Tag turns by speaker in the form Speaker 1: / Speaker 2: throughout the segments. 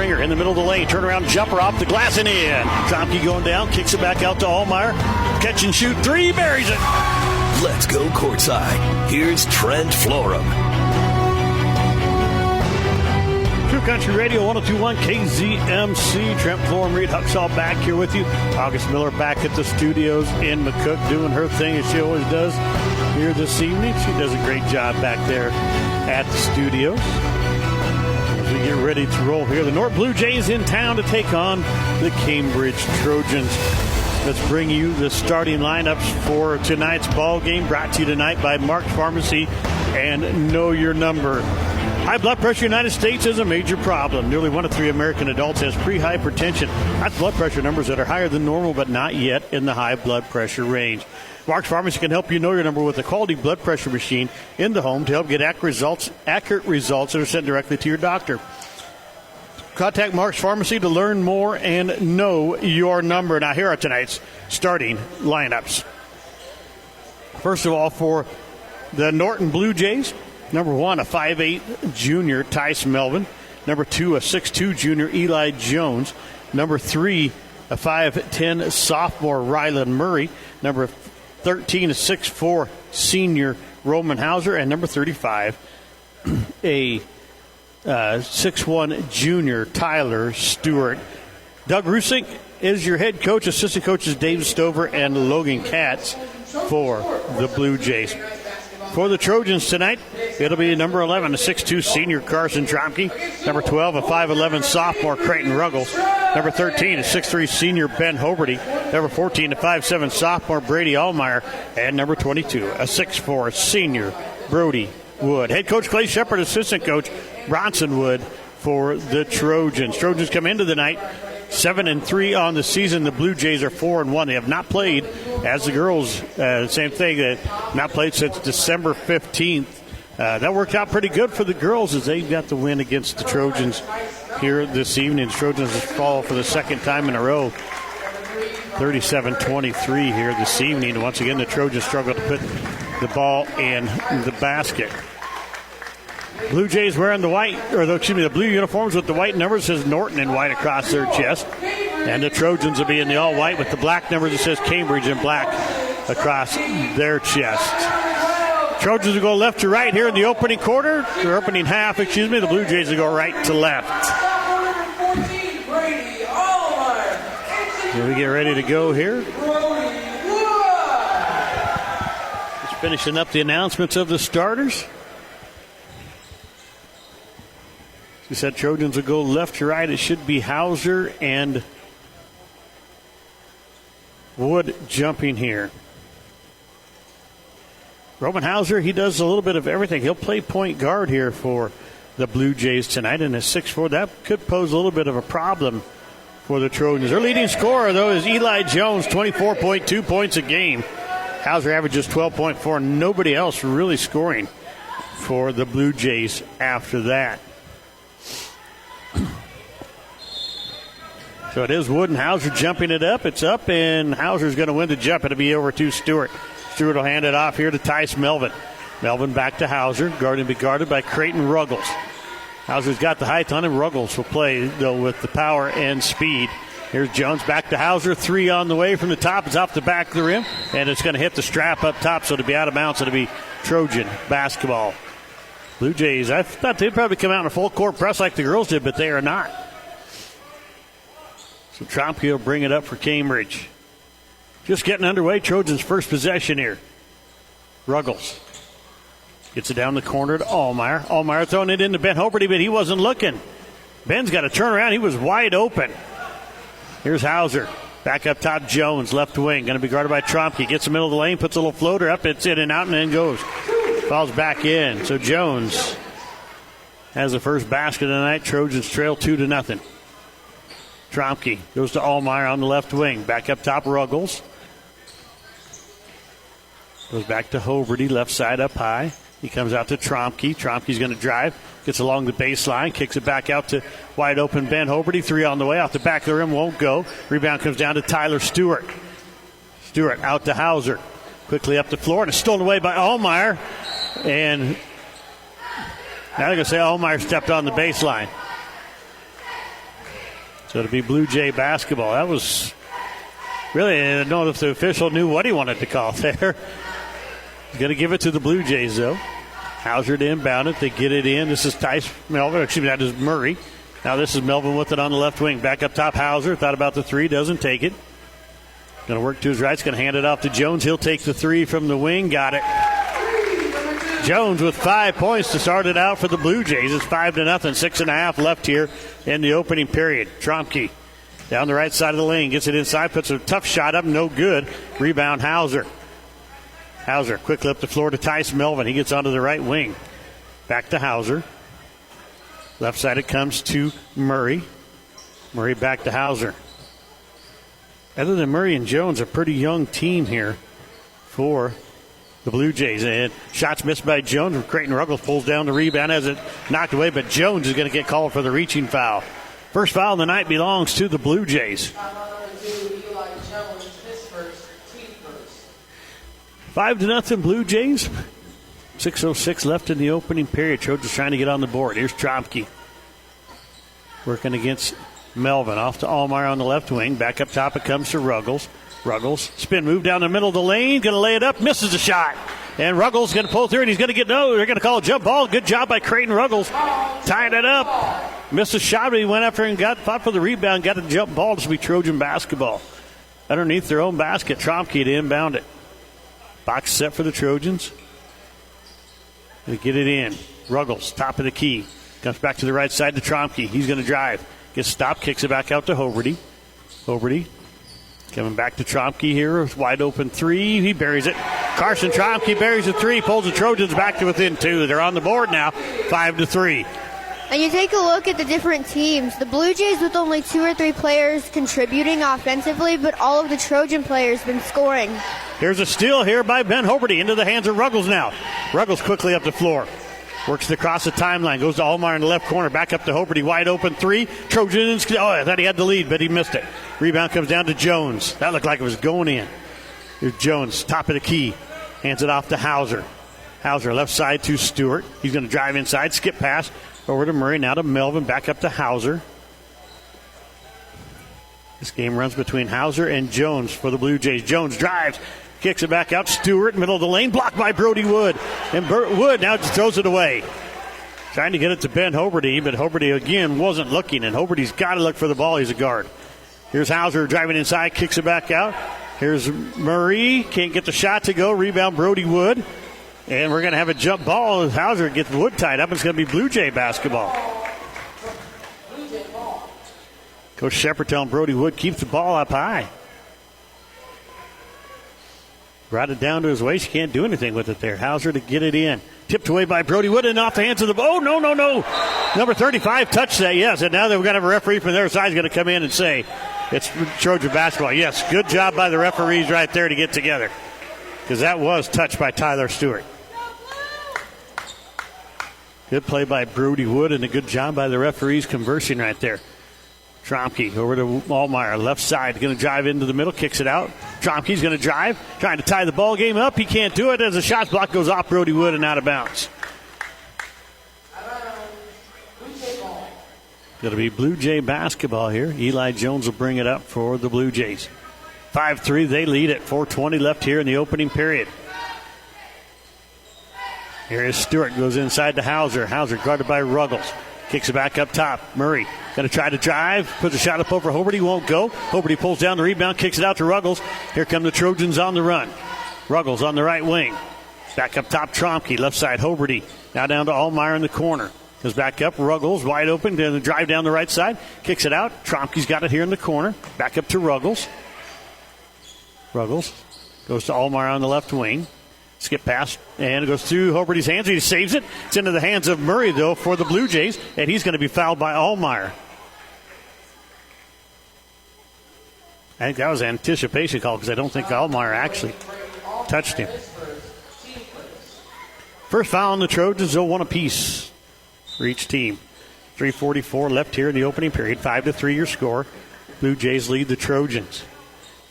Speaker 1: Springer in the middle of the lane. Turnaround jumper off the glass and in. Trompke going down, kicks it back out to Allmeyer. Catch and shoot three, buries it.
Speaker 2: Let's go courtside. Here's Trent Florham.
Speaker 1: True Country Radio 102.1 KZMC. Trent Florham, Reed Huxall back here with you. August Miller back at the studios in McCook doing her thing as she always does here this evening. She does a great job back there at the studios. As we get ready to roll here, the Norton Blue Jays in town to take on the Cambridge Trojans. Let's bring you the starting lineups for tonight's ball game, brought to you tonight by Mark's Pharmacy and Know Your Number. High blood pressure in the United States is a major problem. Nearly 1 in 3 American adults has pre-hypertension. That's blood pressure numbers that are higher than normal, but not yet in the high blood pressure range. Mark's Pharmacy can help you know your number with a quality blood pressure machine in the home to help get accurate results that are sent directly to your doctor. Contact Mark's Pharmacy to learn more and know your number. Now, here are tonight's starting lineups. First of all, for the Norton Blue Jays, number 1, a 5'8 junior, Tice Melvin. Number 2, a 6'2 junior, Eli Jones. Number 3, a 5'10 sophomore, Rylan Murray. Number 13, a 6'4 senior, Roman Hauser. And number 35, a 6'1 junior, Tyler Stewart. Doug Rusink is your head coach. Assistant coaches Dave Stover and Logan Katz for the Blue Jays. For the Trojans tonight, it'll be number 11, a 6'2 senior, Carson Trompke. Number 12, a 5'11 sophomore, Krayton Ruggles. Number 13, a 6'3 senior, Ben Hoberty. Number 14, a 5'7 sophomore, Brady Allmeyer. And number 22, a 6'4 senior, Brody Wood. Head coach Clay Shepard, assistant coach Bronson Wood for the Trojans. Trojans come into the night 7-3 on the season. The Blue Jays are 4-1. They have not played, as the girls, same thing. They have not played since December 15th. That worked out pretty good for the girls as they got the win against the Trojans here this evening. The Trojans fall for the second time in a row, 37-23 here this evening. Once again, the Trojans struggle to put the ball in the basket. Blue Jays wearing the blue uniforms with the white numbers says Norton in white across their chest. And the Trojans will be in the all-white with the black numbers that says Cambridge in black across their chest. Trojans will go left to right here in the opening quarter. Or opening half, The Blue Jays will go right to left. So we get ready to go here. Just finishing up the announcements of the starters. We said Trojans will go left to right. It should be Hauser and Wood jumping here. Roman Hauser, he does a little bit of everything. He'll play point guard here for the Blue Jays tonight. And a 6'4", that could pose a little bit of a problem for the Trojans. Their leading scorer, though, is Eli Jones, 24.2 points a game. Hauser averages 12.4. Nobody else really scoring for the Blue Jays after that. So it is Wood and Hauser jumping it up. It's up, and Hauser's going to win the jump. It'll be over to Stewart. Stewart will hand it off here to Tice Melvin. Melvin back to Hauser. Guarded by Krayton Ruggles. Hauser's got the height on him. Ruggles will play, though, with the power and speed. Here's Jones back to Hauser. 3 on the way from the top. It's off the back of the rim, and it's going to hit the strap up top, so it'll be out of bounds. It'll be Trojan basketball. Blue Jays, I thought they'd probably come out in a full court press like the girls did, but they are not. So Trompke will bring it up for Cambridge. Just getting underway. Trojans' first possession here. Ruggles gets it down the corner to Allmeyer. Allmeyer throwing it into Ben Hoberty, but he wasn't looking. Ben's got to turn around. He was wide open. Here's Hauser. Back up top, Jones, left wing. Going to be guarded by Trompke. Gets the middle of the lane, puts a little floater up. It's in and out, and then goes. Falls back in. So Jones has the first basket of the night. Trojans trail 2-0. Trompke goes to Allmeyer on the left wing. Back up top, Ruggles. Goes back to Hoberty, left side up high. He comes out to Trompke. Tromke's going to drive. Gets along the baseline. Kicks it back out to wide open Ben Hoberty. 3 on the way. Off the back of the rim. Won't go. Rebound comes down to Tyler Stewart. Stewart out to Hauser. Quickly up the floor. And it's stolen away by Allmeyer. And now they're going to say Allmeyer stepped on the baseline. So it'll be Blue Jay basketball. That was really, I don't know if the official knew what he wanted to call there. He's going to give it to the Blue Jays, though. Hauser to inbound it. They get it in. This is Melvin. Excuse me, that is Murray. Now this is Melvin with it on the left wing. Back up top, Hauser. Thought about the three. Doesn't take it. Going to work to his right. He's going to hand it off to Jones. He'll take the three from the wing. Got it. Jones with 5 points to start it out for the Blue Jays. It's 5-0. 6.5 left here in the opening period. Trompke down the right side of the lane. Gets it inside. Puts a tough shot up. No good. Rebound Hauser. Hauser quickly up the floor to Tice Melvin. He gets onto the right wing. Back to Hauser. Left side it comes to Murray. Murray back to Hauser. Other than Murray and Jones, a pretty young team here for the Blue Jays. And shots missed by Jones. Krayton Ruggles pulls down the rebound, has it knocked away, but Jones is going to get called for the reaching foul. First foul of the night belongs to the Blue Jays. 5-0 Blue Jays. 6:06 left in the opening period. Trojans trying to get on the board. Here's Trompke working against Melvin. Off to Allmeyer on the left wing. Back up top it comes to Ruggles. Ruggles spin move down the middle of the lane. Going to lay it up. Misses the shot. And Ruggles going to pull through and he's going to get they're going to call a jump ball. Good job by Krayton Ruggles. Tying it up. Missed a shot, but he went after and fought for the rebound. Got a jump ball. This will be Trojan basketball. Underneath their own basket. Trompke to inbound it. Box set for the Trojans. They get it in. Ruggles, top of the key. Comes back to the right side to Trompke. He's going to drive. Gets stopped, kicks it back out to Hoberty. Hoberty coming back to Trompke here. Wide open three. He buries it. Carson Trompke buries the three. Pulls the Trojans back to within two. They're on the board now. 5-3.
Speaker 3: And you take a look at the different teams. The Blue Jays with only 2 or 3 players contributing offensively, but all of the Trojan players been scoring.
Speaker 1: Here's a steal here by Ben Hoberty into the hands of Ruggles now. Ruggles quickly up the floor. Works it across the timeline. Goes to Allmeyer in the left corner. Back up to Hoberty. Wide open three. Trojans. Oh, I thought he had the lead, but he missed it. Rebound comes down to Jones. That looked like it was going in. Here's Jones, top of the key. Hands it off to Hauser. Hauser left side to Stewart. He's going to drive inside. Skip pass over to Murray. Now to Melvin. Back up to Hauser. This game runs between Hauser and Jones for the Blue Jays. Jones drives. Kicks it back out. Stewart, middle of the lane. Blocked by Brody Wood. And Wood now just throws it away. Trying to get it to Ben Hoberty, but Hoberty again wasn't looking. And Hoberty's got to look for the ball. He's a guard. Here's Hauser driving inside. Kicks it back out. Here's Murray. Can't get the shot to go. Rebound Brody Wood. And we're going to have a jump ball as Hauser gets Wood tied up. It's going to be Blue Jay basketball. Coach Shepard telling Brody Wood keeps the ball up high. Brought it down to his waist. Can't do anything with it there. Hauser to get it in. Tipped away by Brody Wood and off the hands of the... Oh, no. Number 35 touched that, yes. And now that we're going to have a referee from their side is going to come in and say it's Trojan basketball. Yes, good job by the referees right there to get together. Because that was touched by Tyler Stewart. Good play by Brody Wood and a good job by the referees conversing right there. Trompke over to Allmeyer, left side, going to drive into the middle, kicks it out. Trompke's going to drive, trying to tie the ball game up. He can't do it as the shot block goes off Brody Wood and out of bounds. Going to be Blue Jay basketball here. Eli Jones will bring it up for the Blue Jays. 5-3, they lead at 4:20 left here in the opening period. Here is Stewart, goes inside to Hauser. Hauser guarded by Ruggles. Kicks it back up top. Murray going to try to drive. Puts a shot up over Hoberty. Won't go. Hoberty pulls down the rebound. Kicks it out to Ruggles. Here come the Trojans on the run. Ruggles on the right wing. Back up top. Trompke. Left side. Hoberty. Now down to Allmeyer in the corner. Goes back up. Ruggles wide open. Going to drive down the right side. Kicks it out. Trompke's got it here in the corner. Back up to Ruggles. Ruggles goes to Allmeyer on the left wing. Skip pass, and it goes through Hoberty's hands. He saves it. It's into the hands of Murray, though, for the Blue Jays, and he's going to be fouled by Allmeyer. I think that was an anticipation call because I don't think Allmeyer actually touched him. First foul on the Trojans, they'll one apiece for each team. 3:44 left here in the opening period. 5-3 your score. Blue Jays lead the Trojans.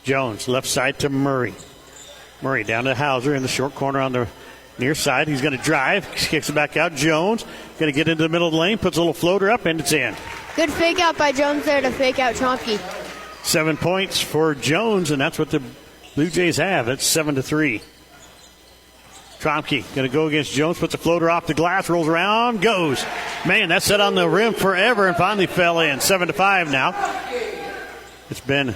Speaker 1: Jones, left side to Murray. Murray down to Hauser in the short corner on the near side. He's going to drive. Kicks it back out. Jones going to get into the middle of the lane. Puts a little floater up, and it's in.
Speaker 3: Good fake out by Jones there to fake out Trompke.
Speaker 1: 7 points for Jones, and that's what the Blue Jays have. It's 7-3. Trompke going to go against Jones, puts a floater off the glass, rolls around, goes. Man, that set on the rim forever and finally fell in. 7-5 now. It's been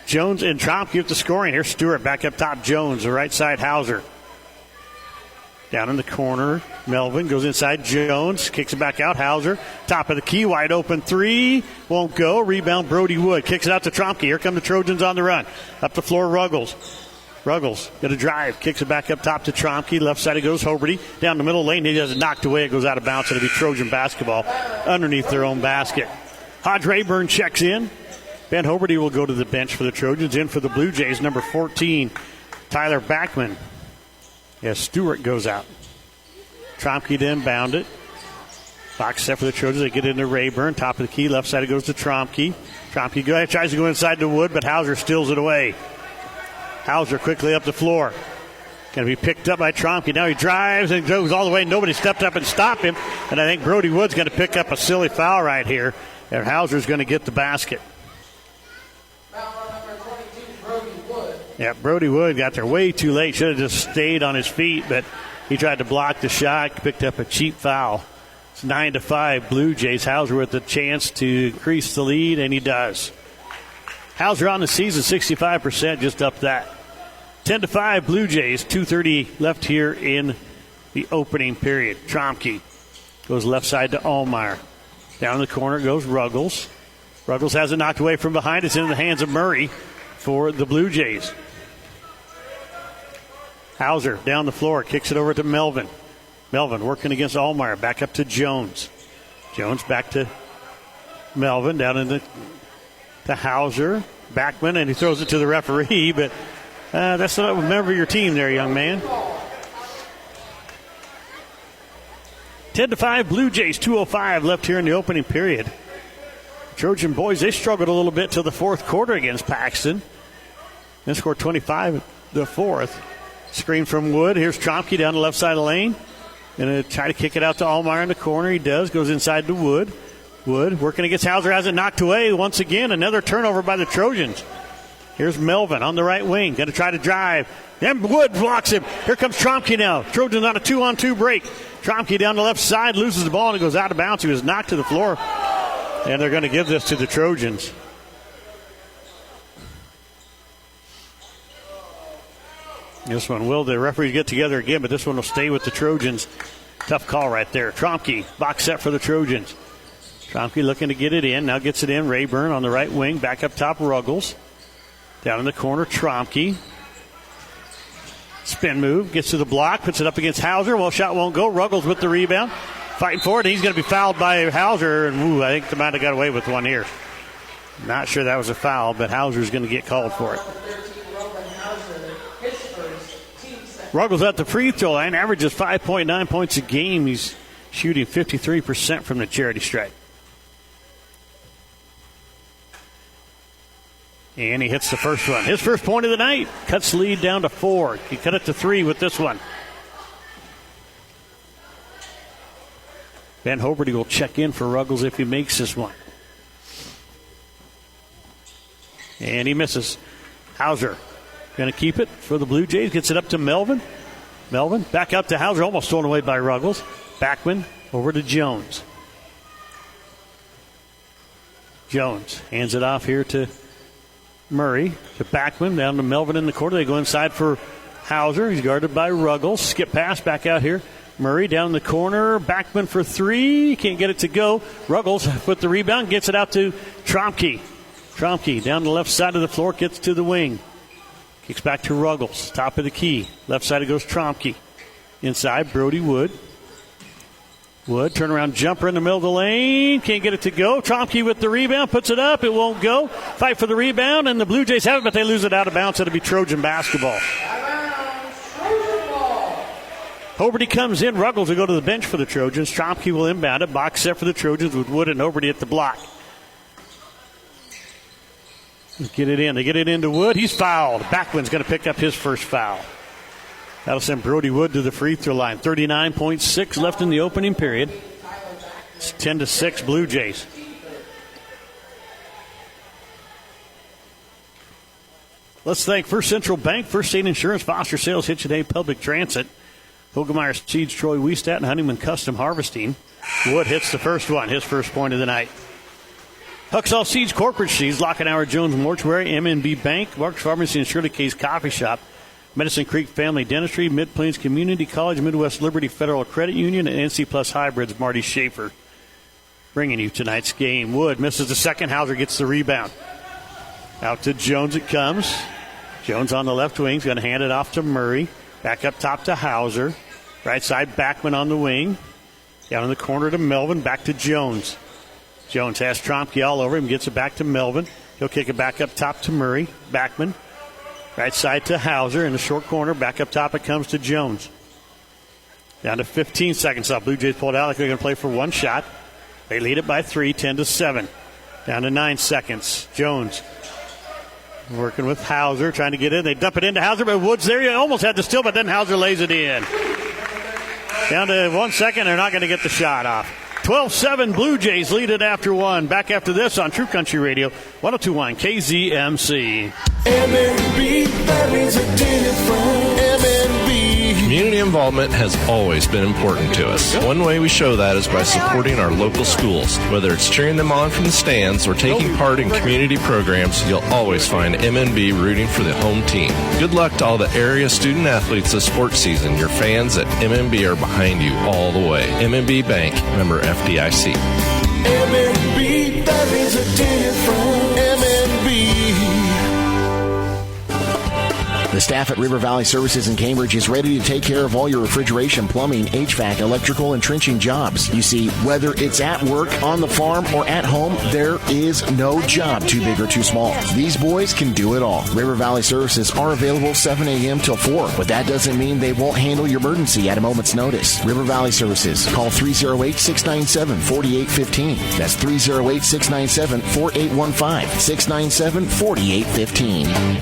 Speaker 1: Jones and Trompke with the scoring. Here's Stewart back up top. Jones, the right side, Hauser. Down in the corner, Melvin goes inside Jones, kicks it back out. Hauser, top of the key, wide open three, won't go. Rebound, Brody Wood, kicks it out to Trompke. Here come the Trojans on the run. Up the floor, Ruggles. Ruggles got a drive, kicks it back up top to Trompke. Left side it goes, Hoberty. Down the middle lane, he has it knocked away. It goes out of bounds. It'll be Trojan basketball underneath their own basket. Hodge Raburn checks in. Ben Hoberty will go to the bench for the Trojans. In for the Blue Jays, number 14, Tyler Backman. As Stewart goes out. Trompke to inbound it. Box set for the Trojans. They get into Rayburn. Top of the key. Left side it goes to Trompke. Trompke tries to go inside the Wood, but Hauser steals it away. Hauser quickly up the floor. Going to be picked up by Trompke. Now he drives and goes all the way. Nobody stepped up and stopped him. And I think Brody Wood's going to pick up a silly foul right here. And Hauser's going to get the basket. Yeah, Brody Wood got there way too late. Should have just stayed on his feet, but he tried to block the shot, picked up a cheap foul. It's 9-5 Blue Jays. Hauser with the chance to increase the lead, and he does. Hauser on the season, 65%, just up that. 10-5 Blue Jays, 2:30 left here in the opening period. Trompke goes left side to Allmeyer. Down in the corner goes Ruggles. Ruggles has it knocked away from behind. It's in the hands of Murray for the Blue Jays. Hauser down the floor, kicks it over to Melvin. Melvin working against Allmeyer, back up to Jones. Jones back to Melvin, down in to Hauser. Backman, and he throws it to the referee, but that's not a member of your team there, young man. 10-5 Blue Jays, 2:05 left here in the opening period. Trojan boys, they struggled a little bit till the fourth quarter against Paxton. They scored 25 the fourth. Screen from Wood. Here's Trompke down the left side of the lane. Going to try to kick it out to Allmeyer in the corner. He does. Goes inside to Wood. Wood working against Hauser. Has it knocked away once again. Another turnover by the Trojans. Here's Melvin on the right wing. Going to try to drive. And Wood blocks him. Here comes Trompke now. Trojans on a 2-on-2 break. Trompke down the left side. Loses the ball and it goes out of bounds. He was knocked to the floor. And they're going to give this to the Trojans. This one will. The referees get together again, but this one will stay with the Trojans. Tough call right there. Trompke, box set for the Trojans. Trompke looking to get it in. Now gets it in. Rayburn on the right wing. Back up top, Ruggles. Down in the corner, Trompke. Spin move. Gets to the block. Puts it up against Hauser. Well, shot won't go. Ruggles with the rebound. Fighting for it. He's going to be fouled by Hauser. And I think they might have got away with one here. Not sure that was a foul, but Hauser's going to get called for it. Ruggles at the free throw line, averages 5.9 points a game. He's shooting 53% from the charity stripe. And he hits the first one. His first point of the night. Cuts the lead down to 4. He cut it to 3 with this one. Ben Hoberty will check in for Ruggles if he makes this one. And he misses. Hauser going to keep it for the Blue Jays. Gets it up to Melvin. Melvin back up to Hauser. Almost thrown away by Ruggles. Backman over to Jones. Jones hands it off here to Murray. To Backman. Down to Melvin in the corner. They go inside for Hauser. He's guarded by Ruggles. Skip pass back out here. Murray down in the corner. Backman for 3. Can't get it to go. Ruggles with the rebound. Gets it out to Trompke. Trompke down the left side of the floor. Gets to the wing. Kicks back to Ruggles. Top of the key. Left side it goes Trompke. Inside, Brody Wood. Wood, turnaround jumper in the middle of the lane. Can't get it to go. Trompke with the rebound. Puts it up. It won't go. Fight for the rebound, and the Blue Jays have it, but they lose it out of bounds. It'll be Trojan basketball. Hoberty comes in. Ruggles will go to the bench for the Trojans. Trompke will inbound it. Box set for the Trojans with Wood and Hoberty at the block. Get it in. They get it into Wood. He's fouled. Backman's going to pick up his first foul. That'll send Brody Wood to the free throw line. 39.6 left in the opening period. It's 10-6 Blue Jays. Let's thank First Central Bank, First State Insurance, Foster Sales, Hitchin Hay Public Transit, Hogemeyer Seeds, Troy Wiestat, and Honeyman Custom Harvesting. Wood hits the first one, his first point of the night. Huxall Seeds, Corporate Seeds, Lockenauer Jones Mortuary, MNB Bank, Mark's Pharmacy, and Shirley K's Coffee Shop, Medicine Creek Family Dentistry, Mid-Plains Community College, Midwest Liberty Federal Credit Union, and NC Plus Hybrids, Marty Schaefer. Bringing you tonight's game. Wood misses the second. Hauser gets the rebound. Out to Jones it comes. Jones on the left wing is going to hand it off to Murray. Back up top to Hauser. Right side, Backman on the wing. Down in the corner to Melvin. Back to Jones. Jones has Trompke all over him. Gets it back to Melvin. He'll kick it back up top to Murray. Backman. Right side to Hauser. In the short corner, back up top it comes to Jones. Down to 15 seconds left. Blue Jays pulled out like they're going to play for one shot. They lead it by 3, 10-7. Down to 9 seconds. Jones working with Hauser, trying to get in. They dump it into Hauser, but Woods there. He almost had the steal, but then Hauser lays it in. Down to 1 second. They're not going to get the shot off. 12-7, Blue Jays lead it after one. Back after this on True Country Radio, 102.1 KZMC.
Speaker 4: MNB, that means a different MNB.
Speaker 5: Community involvement has always been important to us. One way we show that is by supporting our local schools. Whether it's cheering them on from the stands or taking part in community programs, you'll always find MNB rooting for the home team. Good luck to all the area student athletes this sports season. Your fans at MNB are behind you all the way. MNB Bank, member FDIC.
Speaker 4: MNB, that means a different MNB.
Speaker 6: The staff at River Valley Services in Cambridge is ready to take care of all your refrigeration, plumbing, HVAC, electrical, and trenching jobs. You see, whether it's at work, on the farm, or at home, there is no job too big or too small. These boys can do it all. River Valley Services are available 7 a.m. till 4, but that doesn't mean they won't handle your emergency at a moment's notice. River Valley Services. Call 308-697-4815. That's 308-697-4815. 697-4815.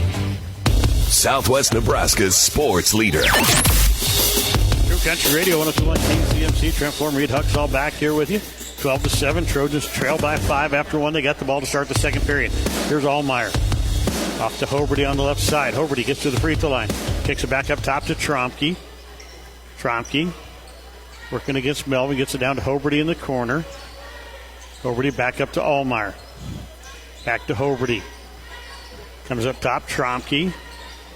Speaker 2: Southwest Nebraska's sports leader.
Speaker 1: True Country Radio, 102.1 KZMC. Trent Form, Reed Huxall back here with you. 12-7. Trojans trail by 5 after one. They got the ball to start the second period. Here's Allmeyer. Off to Hoberty on the left side. Hoberty gets to the free throw line. Kicks it back up top to Trompke. Trompke working against Melvin. Gets it down to Hoberty in the corner. Hoberty back up to Allmeyer. Back to Hoberty. Comes up top. Trompke.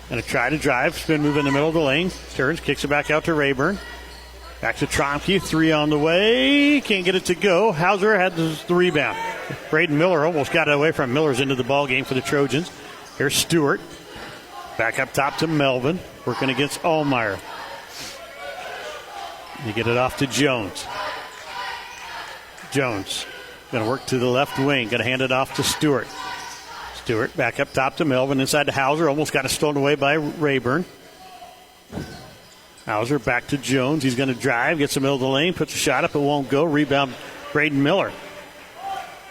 Speaker 1: Going to try to drive. Spin move in the middle of the lane. Turns. Kicks it back out to Raburn. Back to Trompke. 3 on the way. Can't get it to go. Hauser had the rebound. Braden Miller almost got it away from him. Miller's into the ball game for the Trojans. Here's Stewart. Back up top to Melvin. Working against Allmeyer. You get it off to Jones. Jones. Going to work to the left wing. Going to hand it off to Stewart. Stewart back up top to Melvin. Inside to Hauser. Almost got it stolen away by Raburn. Hauser back to Jones. He's going to drive. Gets the middle of the lane. Puts a shot up. It won't go. Rebound Braden Miller.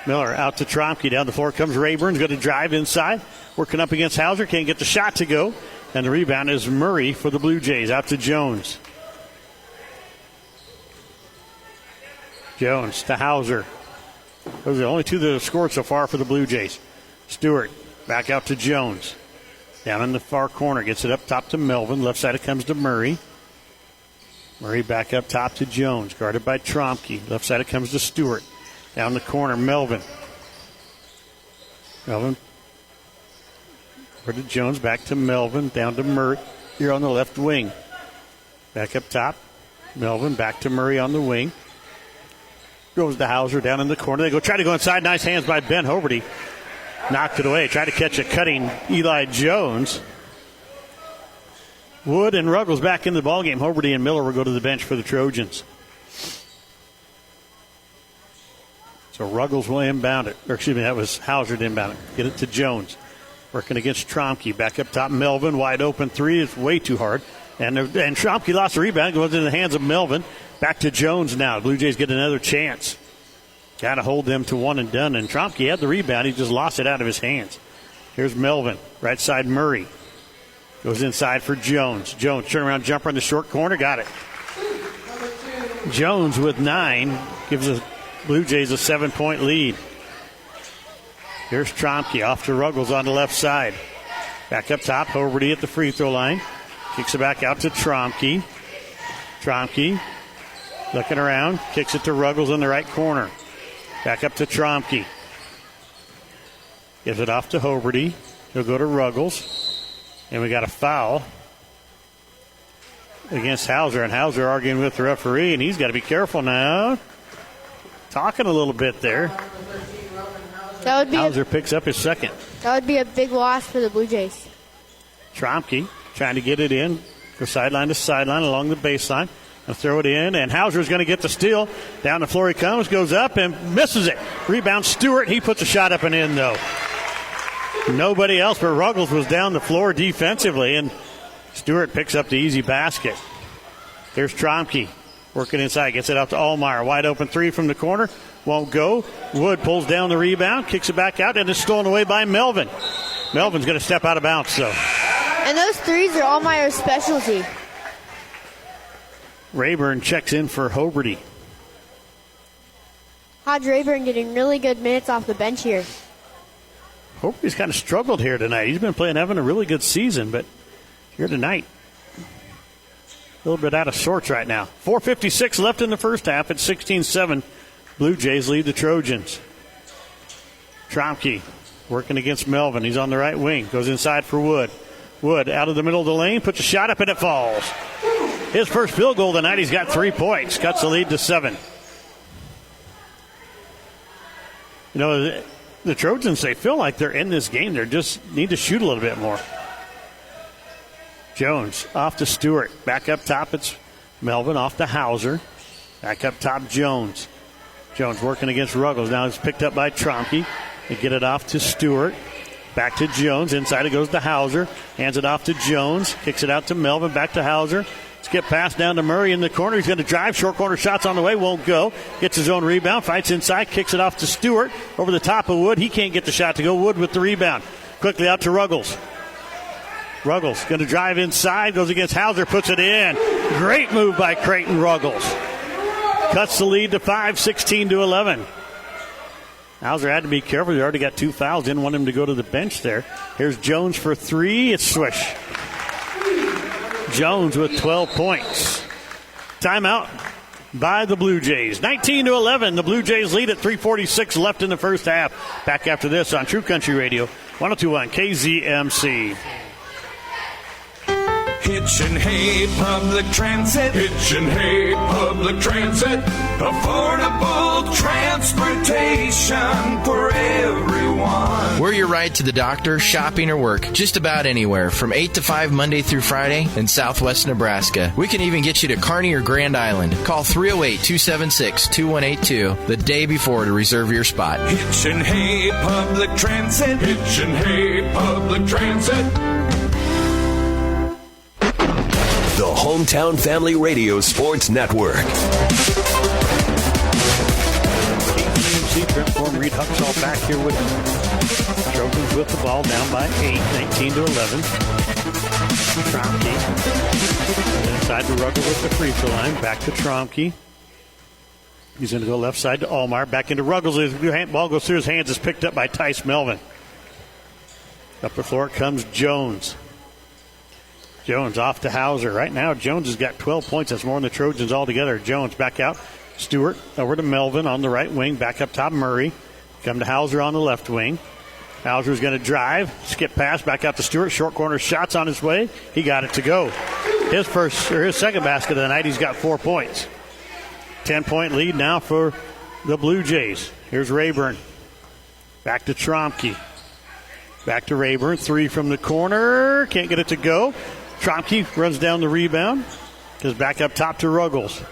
Speaker 1: Miller out to Trompke. Down the floor comes Rayburn's going to drive inside. Working up against Hauser. Can't get the shot to go. And the rebound is Murray for the Blue Jays. Out to Jones. Jones to Hauser. Those are the only two that have scored so far for the Blue Jays. Stewart back out to Jones. Down in the far corner. Gets it up top to Melvin. Left side it comes to Murray. Murray back up top to Jones. Guarded by Trompke. Left side it comes to Stewart. Down the corner, Melvin. Melvin. Over to Jones. Back to Melvin. Down to Murray. Here on the left wing. Back up top. Melvin back to Murray on the wing. Goes to Hauser down in the corner. They try to go inside. Nice hands by Ben Hoberty. Knocked it away. Tried to catch a cutting Eli Jones. Wood and Ruggles back in the ballgame. Hoberty and Miller will go to the bench for the Trojans. So Ruggles will inbound it. Or excuse me, that was Hauser to inbound it. Get it to Jones. Working against Trompke. Back up top, Melvin. Wide open three. It's way too hard. And Trompke lost the rebound. Goes into the hands of Melvin. Back to Jones now. Blue Jays get another chance. Got to hold them to one and done. And Trompke had the rebound. He just lost it out of his hands. Here's Melvin. Right side, Murray. Goes inside for Jones. Jones, turnaround jumper in the short corner. Got it. Jones with 9. Gives the Blue Jays a 7-point lead. Here's Trompke off to Ruggles on the left side. Back up top, Hoberty at the free throw line. Kicks it back out to Trompke. Trompke looking around, kicks it to Ruggles in the right corner. Back up to Trompke. Gives it off to Hoberty. He'll go to Ruggles. And we got a foul against Hauser. And Hauser arguing with the referee, and he's got to be careful now. Talking a little bit there. Hauser picks up his second.
Speaker 3: That would be a big loss for the Blue Jays.
Speaker 1: Trompke trying to get it in. Go sideline to sideline along the baseline. And throw it in, and Hauser's going to get the steal. Down the floor he comes, goes up and misses it. Rebound Stewart. He puts a shot up and in, though. Nobody else but Ruggles was down the floor defensively, and Stewart picks up the easy basket. Here's Trompke working inside. Gets it out to Allmeyer. Wide open three from the corner. Won't go. Wood pulls down the rebound, kicks it back out, and it's stolen away by Melvin. Melvin's going to step out of bounds, though.
Speaker 3: And those threes are Allmeyer's specialty.
Speaker 1: Raburn checks in for Hoberty.
Speaker 3: Hodge Raburn getting really good minutes off the bench here.
Speaker 1: Hoberty's kind of struggled here tonight. He's been having a really good season, but here tonight, a little bit out of sorts right now. 4:56 left in the first half at 16-7. Blue Jays lead the Trojans. Trompke working against Melvin. He's on the right wing. Goes inside for Wood. Wood out of the middle of the lane, puts a shot up, and it falls. His first field goal tonight, he's got 3 points. Cuts the lead to 7. You know, the Trojans, they feel like they're in this game. They just need to shoot a little bit more. Jones off to Stewart. Back up top, it's Melvin off to Hauser. Back up top, Jones. Jones working against Ruggles. Now it's picked up by Trompke. They get it off to Stewart. Back to Jones. Inside it goes to Hauser. Hands it off to Jones. Kicks it out to Melvin. Back to Hauser. Skip pass down to Murray in the corner. He's going to drive. Short corner shots on the way. Won't go. Gets his own rebound. Fights inside. Kicks it off to Stewart. Over the top of Wood. He can't get the shot to go. Wood with the rebound. Quickly out to Ruggles. Ruggles going to drive inside. Goes against Hauser. Puts it in. Great move by Krayton Ruggles. Cuts the lead to 5, 16-11. Hauser had to be careful. He already got 2 fouls. Didn't want him to go to the bench there. Here's Jones for 3. It's swish. Jones with 12 points. Timeout by the Blue Jays. 19-11. The Blue Jays lead at 3:46 left in the first half. Back after this on True Country Radio, 102.1 KZMC.
Speaker 4: Hitchin' Hay Public Transit. Hitchin' Hay Public Transit. Affordable transportation for everyone.
Speaker 7: We're your ride to the doctor, shopping, or work, just about anywhere, from 8 to 5 Monday through Friday in southwest Nebraska. We can even get you to Kearney or Grand Island. Call 308-276-2182 the day before to reserve your spot.
Speaker 4: Hitchin' Hay Public Transit. Hitchin' Hay Public Transit.
Speaker 2: The Hometown Family Radio Sports Network.
Speaker 1: KZMC, Trent Form, Reed Huxall back here with you. Trojans with the ball down by 8, 19-11. Trompke. Inside to Ruggles with the free throw line. Back to Trompke. He's going to go left side to Allmeyer. Back into Ruggles. The ball goes through his hands. It's picked up by Tice Melvin. Up the floor comes Jones. Jones off to Hauser. Right now, Jones has got 12 points. That's more than the Trojans altogether. Jones back out. Stewart over to Melvin on the right wing. Back up top, Murray. Come to Hauser on the left wing. Hauser's going to drive. Skip pass. Back out to Stewart. Short corner shots on his way. He got it to go. His second basket of the night. He's got 4 points. 10-point lead now for the Blue Jays. Here's Raburn. Back to Trompke. Back to Raburn. 3 from the corner. Can't get it to go. Trompke runs down the rebound. Goes back up top to Ruggles.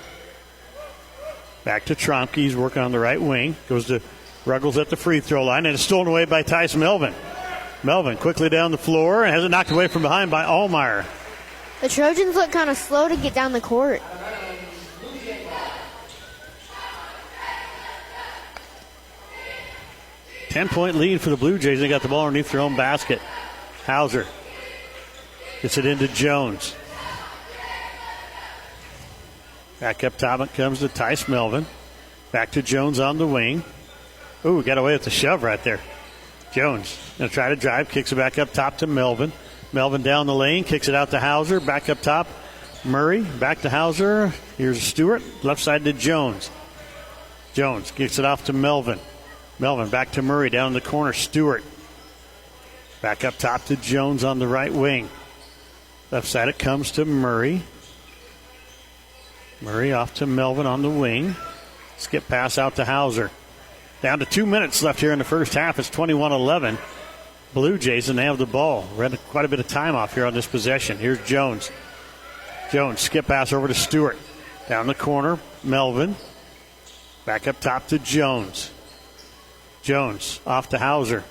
Speaker 1: Back to Trompke. He's working on the right wing. Goes to Ruggles at the free throw line. And it's stolen away by Tice Melvin. Melvin quickly down the floor and has it knocked away from behind by Allmeyer.
Speaker 3: The Trojans look kind of slow to get down the court.
Speaker 1: Ten-point lead for the Blue Jays. They got the ball underneath their own basket. Hauser gets it into Jones. Back up top it comes to Tice Melvin. Back to Jones on the wing. Ooh, got away with the shove right there. Jones going to try to drive. Kicks it back up top to Melvin. Melvin down the lane, kicks it out to Hauser. Back up top, Murray. Back to Hauser. Here's Stewart. Left side to Jones. Jones kicks it off to Melvin. Melvin back to Murray down in the corner. Stewart. Back up top to Jones on the right wing. Left side it comes to Murray. Murray off to Melvin on the wing. Skip pass out to Hauser. Down to 2 minutes left here in the first half. It's 21-11. Blue Jays, and they have the ball. We're having quite a bit of time off here on this possession. Here's Jones. Jones, skip pass over to Stewart. Down the corner, Melvin. Back up top to Jones. Jones off to Hauser.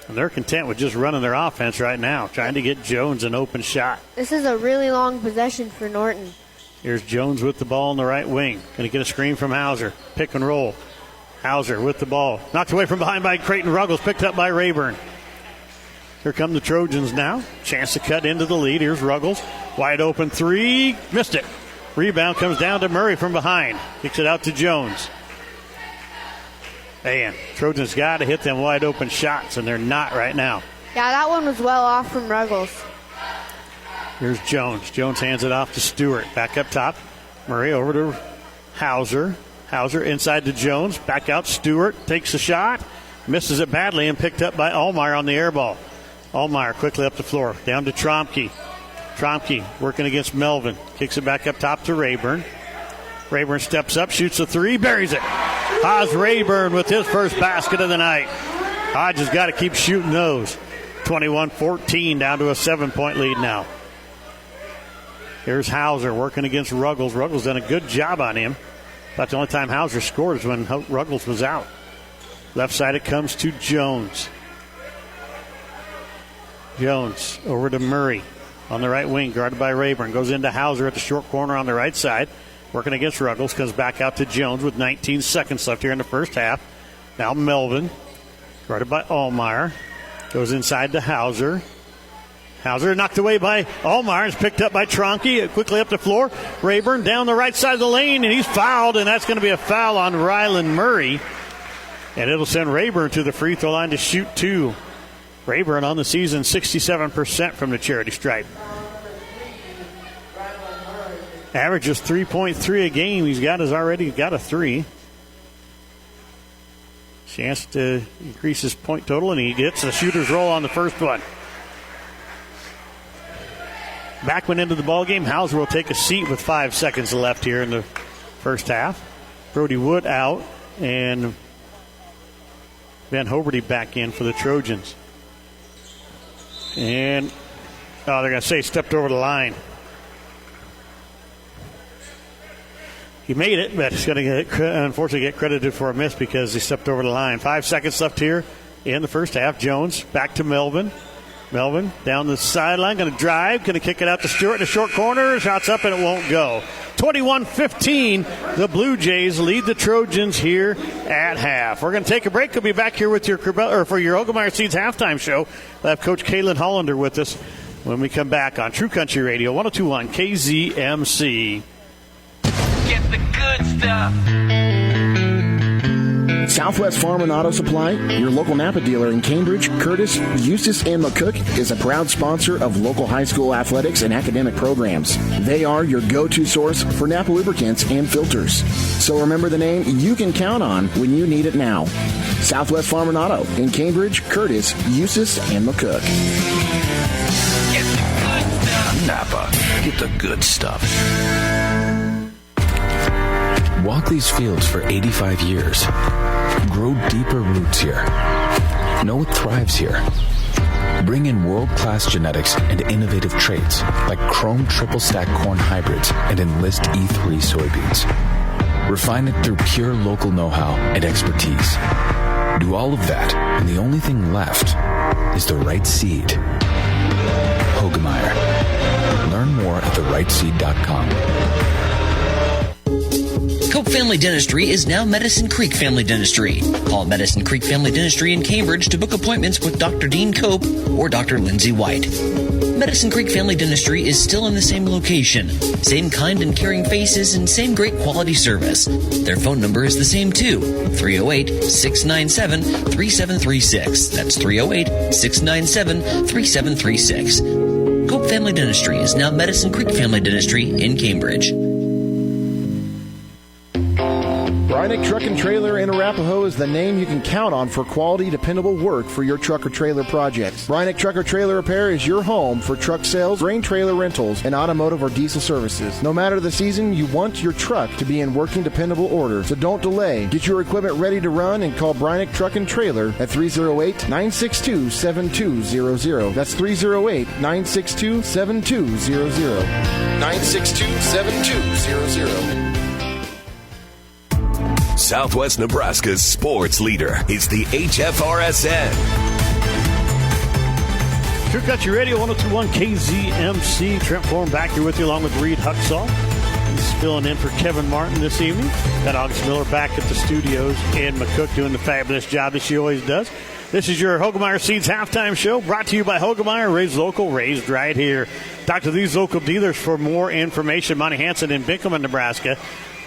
Speaker 1: And they're content with just running their offense right now, trying to get Jones an open shot.
Speaker 3: This is a really long possession for Norton.
Speaker 1: Here's Jones with the ball on the right wing. Going to get a screen from Hauser. Pick and roll. Hauser with the ball. Knocked away from behind by Krayton Ruggles. Picked up by Raburn. Here come the Trojans now. Chance to cut into the lead. Here's Ruggles. Wide open three. Missed it. Rebound comes down to Murray from behind. Kicks it out to Jones. Man, Trojans got to hit them wide open shots, and they're not right now.
Speaker 3: Yeah, that one was well off from Ruggles.
Speaker 1: Here's Jones. Jones hands it off to Stewart. Back up top. Murray over to Hauser. Hauser inside to Jones. Back out. Stewart takes a shot. Misses it badly and picked up by Allmeyer on the air ball. Allmeyer quickly up the floor. Down to Trompke. Trompke working against Melvin. Kicks it back up top to Raburn. Raburn steps up, shoots a three, buries it. Hodge Raburn with his first basket of the night. Hodge has got to keep shooting those. 21-14, down to a 7-point lead now. Here's Hauser working against Ruggles. Ruggles done a good job on him. That's the only time Hauser scored is when Ruggles was out. Left side it comes to Jones. Jones over to Murray on the right wing, guarded by Raburn. Goes into Hauser at the short corner on the right side. Working against Ruggles, comes back out to Jones with 19 seconds left here in the first half. Now Melvin, guarded by Allmeyer. Goes inside to Hauser. Hauser knocked away by Allmeyer. Is picked up by Trompke. Quickly up the floor. Raburn down the right side of the lane, and he's fouled, and that's going to be a foul on Rylan Murray. And it'll send Raburn to the free throw line to shoot two. Raburn on the season, 67% from the charity stripe. Average is 3.3 a game. He's already got a three. Chance to increase his point total, and he gets a shooter's roll on the first one. Backman into the ballgame. Hauser will take a seat with 5 seconds left here in the first half. Brody Wood out, and Van Hoverty back in for the Trojans. And, they're going to say stepped over the line. He made it, but he's going to unfortunately get credited for a miss because he stepped over the line. 5 seconds left here in the first half. Jones back to Melvin. Melvin down the sideline, going to drive, going to kick it out to Stewart in the short corner. Shots up and it won't go. 21-15, the Blue Jays lead the Trojans here at half. We're going to take a break. We'll be back here with for your Ogemeyer Seeds halftime show. We'll have Coach Kaylin Hollander with us when we come back on True Country Radio 102.1 KZMC.
Speaker 4: Get the good stuff.
Speaker 6: Southwest Farm and Auto Supply, your local Napa dealer in Cambridge, Curtis, Eustis, and McCook, is a proud sponsor of local high school athletics and academic programs. They are your go-to source for Napa lubricants and filters. So remember the name you can count on when you need it now. Southwest Farm and Auto in Cambridge, Curtis, Eustis, and McCook.
Speaker 4: Get the good stuff.
Speaker 2: Napa, get the good stuff.
Speaker 8: Walk these fields for 85 years. Grow deeper roots here. Know what thrives here. Bring in world-class genetics and innovative traits like Chrome Triple Stack corn hybrids and Enlist E3 soybeans. Refine it through pure local know-how and expertise. Do all of that, and the only thing left is the right seed. Hogemeyer. Learn more at therightseed.com.
Speaker 9: Cope Family Dentistry is now Medicine Creek Family Dentistry. Call Medicine Creek Family Dentistry in Cambridge to book appointments with Dr. Dean Cope or Dr. Lindsay White. Medicine Creek Family Dentistry is still in the same location, same kind and caring faces, and same great quality service. Their phone number is the same too, 308-697-3736. That's 308-697-3736. Cope Family Dentistry is now Medicine Creek Family Dentistry in Cambridge.
Speaker 6: Brynick Truck and Trailer in Arapahoe is the name you can count on for quality, dependable work for your truck or trailer projects. Brynick Truck or Trailer Repair is your home for truck sales, grain trailer rentals, and automotive or diesel services. No matter the season, you want your truck to be in working, dependable order. So don't delay. Get your equipment ready to run and call Brynick Truck and Trailer at 308-962-7200. That's 308-962-7200. 962-7200.
Speaker 2: Southwest Nebraska's sports leader is the HFRSN.
Speaker 1: True Country Radio 102.1 KZMC. Trent Form back here with you along with Reed Huxall. He's filling in for Kevin Martin this evening. Got August Miller back at the studios and McCook doing the fabulous job that she always does. This is your Hoegemeyer Seeds halftime show brought to you by Hoegemeyer, raised local, raised right here. Talk to these local dealers for more information. Monty Hansen in Binkelman, Nebraska.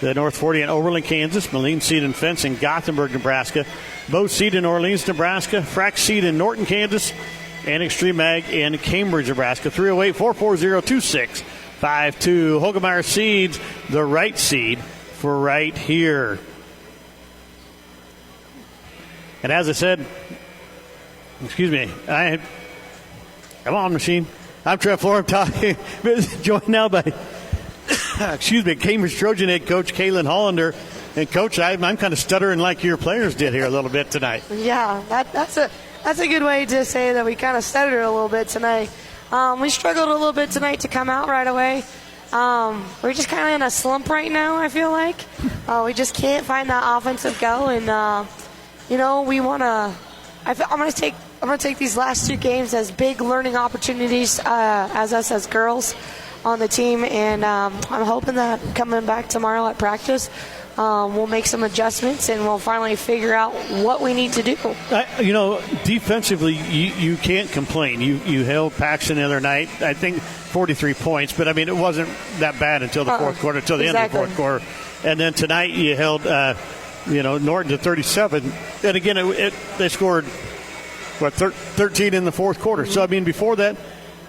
Speaker 1: The North 40 in Oberlin, Kansas. Moline Seed and Fence in Gothenburg, Nebraska. Bose Seed in Orleans, Nebraska. Frax Seed in Norton, Kansas. And Extreme Ag in Cambridge, Nebraska. 308-440-2652. Hoegemeyer Seeds, the right seed for right here. And as I said, excuse me, come on, machine. I'm Trent Florham talking. Joined now by Cambridge Trojan head coach Kaylin Hollander. And coach, I'm kind of stuttering like your players did here a little bit tonight.
Speaker 10: Yeah, that's a good way to say that we kind of stuttered a little bit tonight. We struggled a little bit tonight to come out right away. We're just kind of in a slump right now, I feel like. We just can't find that offensive go. And, we want to – I'm going to take these last two games as big learning opportunities as us as girls on the team. And I'm hoping that coming back tomorrow at practice, we'll make some adjustments and we'll finally figure out what we need to do.
Speaker 1: Defensively, you can't complain. You held Paxton the other night, I think 43 points, but I mean, it wasn't that bad until the fourth quarter, until the end of the fourth quarter. And then tonight you held, Norton to 37. And again, they scored, 13 in the fourth quarter. So, I mean, before that,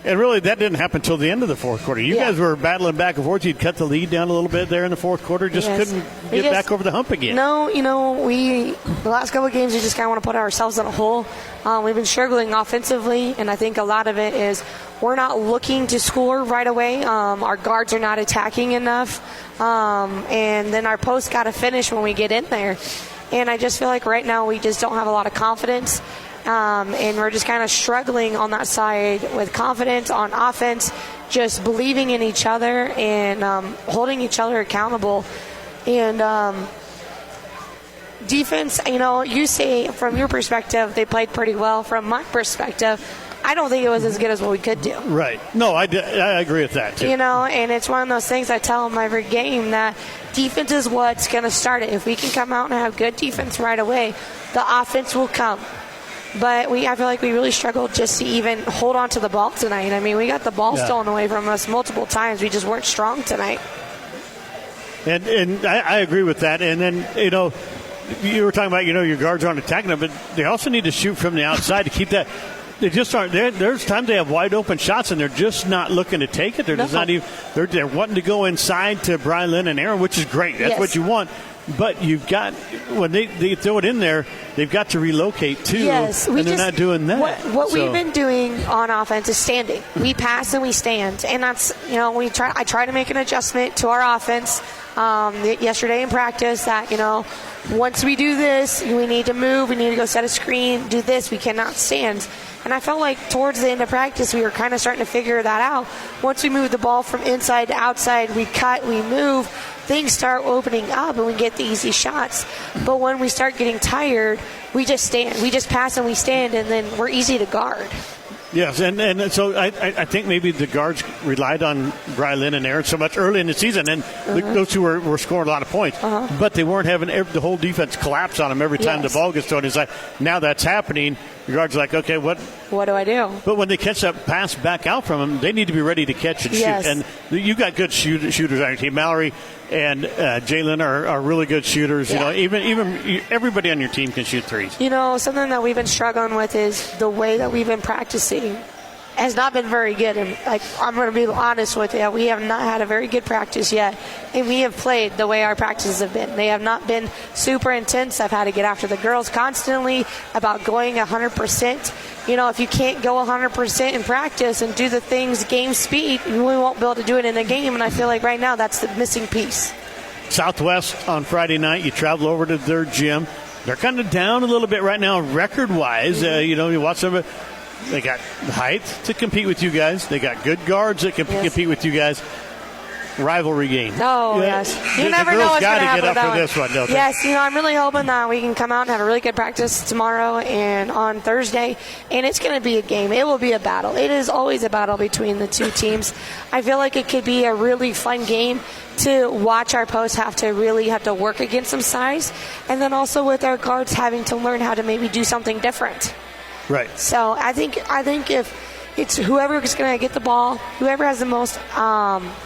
Speaker 1: and really, that didn't happen until the end of the fourth quarter. You guys were battling back and forth. You'd cut the lead down a little bit there in the fourth quarter. Couldn't get back over the hump again.
Speaker 10: No, the last couple of games, we just kind of want to put ourselves in a hole. We've been struggling offensively, and I think a lot of it is we're not looking to score right away. Our guards are not attacking enough. And then our posts got to finish when we get in there. And I just feel like right now we just don't have a lot of confidence. And we're just kind of struggling on that side with confidence on offense, just believing in each other and holding each other accountable. And defense, you say from your perspective they played pretty well. From my perspective, I don't think it was as good as what we could do.
Speaker 1: Right. No, I agree with that, too.
Speaker 10: And it's one of those things I tell them every game that defense is what's going to start it. If we can come out and have good defense right away, the offense will come. But I feel like we really struggled just to even hold on to the ball tonight. I mean, we got the ball stolen away from us multiple times. We just weren't strong tonight.
Speaker 1: And I agree with that. And then, you were talking about, your guards aren't attacking them, but they also need to shoot from the outside to keep that. They just aren't. There's times they have wide open shots, and they're just not looking to take it. They're just not even. They're wanting to go inside to Brylan and Aaron, which is great. That's what you want. But you've got, when they throw it in there, they've got to relocate too.
Speaker 10: Yes,
Speaker 1: and they're not doing that.
Speaker 10: What we've been doing on offense is standing. We pass and we stand, and that's I try to make an adjustment to our offense yesterday in practice that once we do this, we need to move. We need to go set a screen. Do this. We cannot stand. And I felt like towards the end of practice, we were kind of starting to figure that out. Once we move the ball from inside to outside, we cut, we move, things start opening up and we get the easy shots. But when we start getting tired, we just stand. We just pass and we stand, and then we're easy to guard.
Speaker 1: Yes, and so I think maybe the guards relied on Brylan and Aaron so much early in the season, and those two were scoring a lot of points. But they weren't having the whole defense collapse on them every time the ball gets thrown. It's like, now that's happening. The guards are like, okay, what
Speaker 10: do I do?
Speaker 1: But when they catch that pass back out from them, they need to be ready to catch and shoot. And you got good shooters on your team. Mallory and Jalen are really good shooters. You know, even everybody on your team can shoot threes.
Speaker 10: You know, something that we've been struggling with is the way that we've been practicing has not been very good. And I'm going to be honest with you, we have not had a very good practice yet, and we have played the way our practices have been. They have not been super intense. I've had to get after the girls constantly about going 100%. You know, if you can't go 100% in practice and do the things game speed, we won't be able to do it in a game. And I feel like right now that's the missing piece.
Speaker 1: Southwest on Friday night, you travel over to their gym. They're kind of down a little bit right now record-wise. You know, you watch them. They got the height to compete with you guys. They got good guards that can compete with you guys. Rivalry game.
Speaker 10: Oh, yes. You never know what's going to happen with that one.
Speaker 1: This one, don't
Speaker 10: yes, you know, I'm really hoping that we can come out and have a really good practice tomorrow and on Thursday, and it's going to be a game. It will be a battle. It is always a battle between the two teams. I feel like it could be a really fun game to watch our posts have to work against some size, and then also with our guards having to learn how to maybe do something different.
Speaker 1: Right.
Speaker 10: So I think if it's whoever is going to get the ball, whoever has the most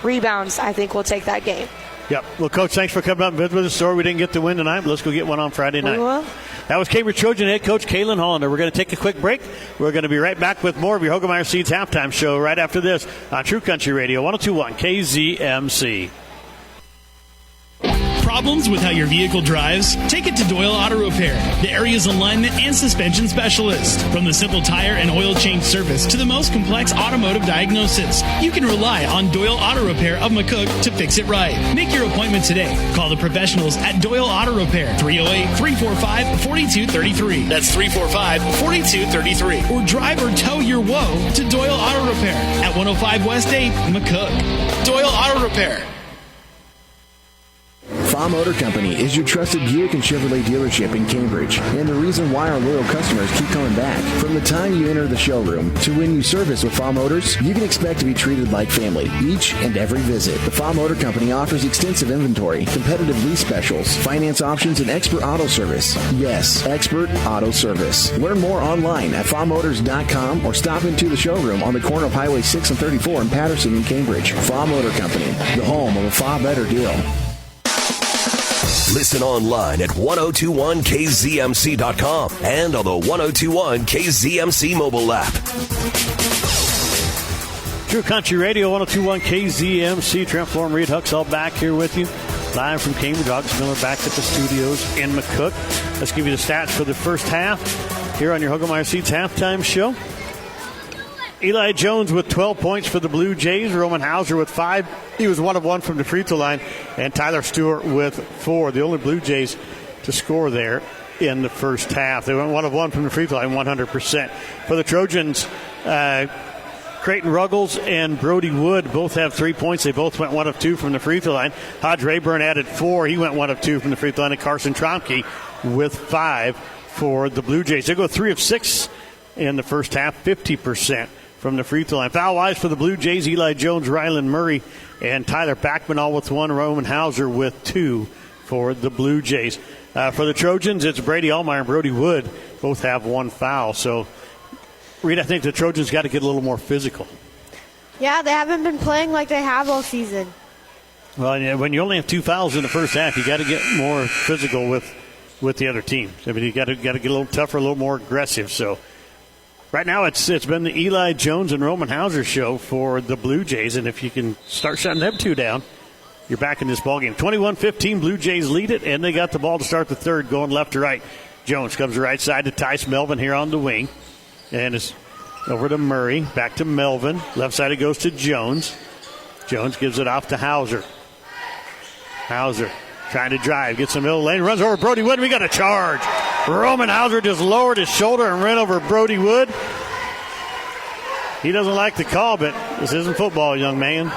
Speaker 10: rebounds, I think will take that game.
Speaker 1: Yep. Well, Coach, thanks for coming up and visiting with us. Sorry we didn't get the win tonight, but let's go get one on Friday night.
Speaker 10: We will.
Speaker 1: That was Cambridge Trojan head coach Kaylin Hollander. We're going to take a quick break. We're going to be right back with more of your Hogemeyer Seeds halftime show right after this on True Country Radio 102.1 KZMC.
Speaker 11: Problems with how your vehicle drives? Take it to Doyle Auto Repair, the area's alignment and suspension specialist. From the simple tire and oil change service to the most complex automotive diagnosis, you can rely on Doyle Auto Repair of McCook to fix it right. Make your appointment today. Call the professionals at Doyle Auto Repair, 308-345-4233. That's 345-4233. Or drive or tow your woe to Doyle Auto Repair at 105 West 8, McCook. Doyle Auto Repair.
Speaker 6: Fa Motor Company is your trusted Buick and Chevrolet dealership in Cambridge, and the reason why our loyal customers keep coming back. From the time you enter the showroom to when you service with Fa Motors, you can expect to be treated like family each and every visit. The Fa Motor Company offers extensive inventory, competitive lease specials, finance options, and expert auto service. Yes, expert auto service. Learn more online at famotors.com or stop into the showroom on the corner of Highway 6 and 34 in Patterson in Cambridge. Fa Motor Company, the home of a far better deal.
Speaker 2: Listen online at 1021kzmc.com and on the 1021 KZMC mobile app.
Speaker 1: True Country Radio 1021 KZMC. Trent Florham, Reed Huxall back here with you. Live from Cambridge. August Miller back at the studios in McCook. Let's give you the stats for the first half here on your Hogemeyer Seeds halftime show. Eli Jones with 12 points for the Blue Jays. Roman Hauser with 5. He was 1 of 1 from the free throw line. And Tyler Stewart with 4. The only Blue Jays to score there in the first half. They went 1 of 1 from the free throw line, 100%. For the Trojans, Krayton Ruggles and Brody Wood both have 3 points. They both went 1 of 2 from the free throw line. Hodge Raburn added 4. He went 1 of 2 from the free throw line. And Carson Trompke with 5 for the Blue Jays. They go 3 of 6 in the first half, 50% from the free throw line. Foul-wise for the Blue Jays, Eli Jones, Rylan Murray, and Tyler Backman all with 1. Roman Hauser with 2 for the Blue Jays. For the Trojans, it's Brady Allmeyer and Brody Wood. Both have 1 foul. So, Reed, I think the Trojans got to get a little more physical.
Speaker 3: Yeah, they haven't been playing like they have all season.
Speaker 1: Well, when you only have 2 fouls in the first half, you got to get more physical with the other team. I mean, you got to get a little tougher, a little more aggressive. So, right now, it's been the Eli Jones and Roman Hauser show for the Blue Jays, and if you can start shutting them 2 down, you're back in this ballgame. 21-15, Blue Jays lead it, and they got the ball to start the third, going left to right. Jones comes to right side to Tice Melvin here on the wing, and it's over to Murray, back to Melvin. Left side it goes to Jones. Jones gives it off to Hauser. Hauser trying to drive, gets in the middle lane, runs over Brody Wood. We got a charge. Roman Hauser just lowered his shoulder and ran over Brody Wood. He doesn't like the call, but this isn't football, young man.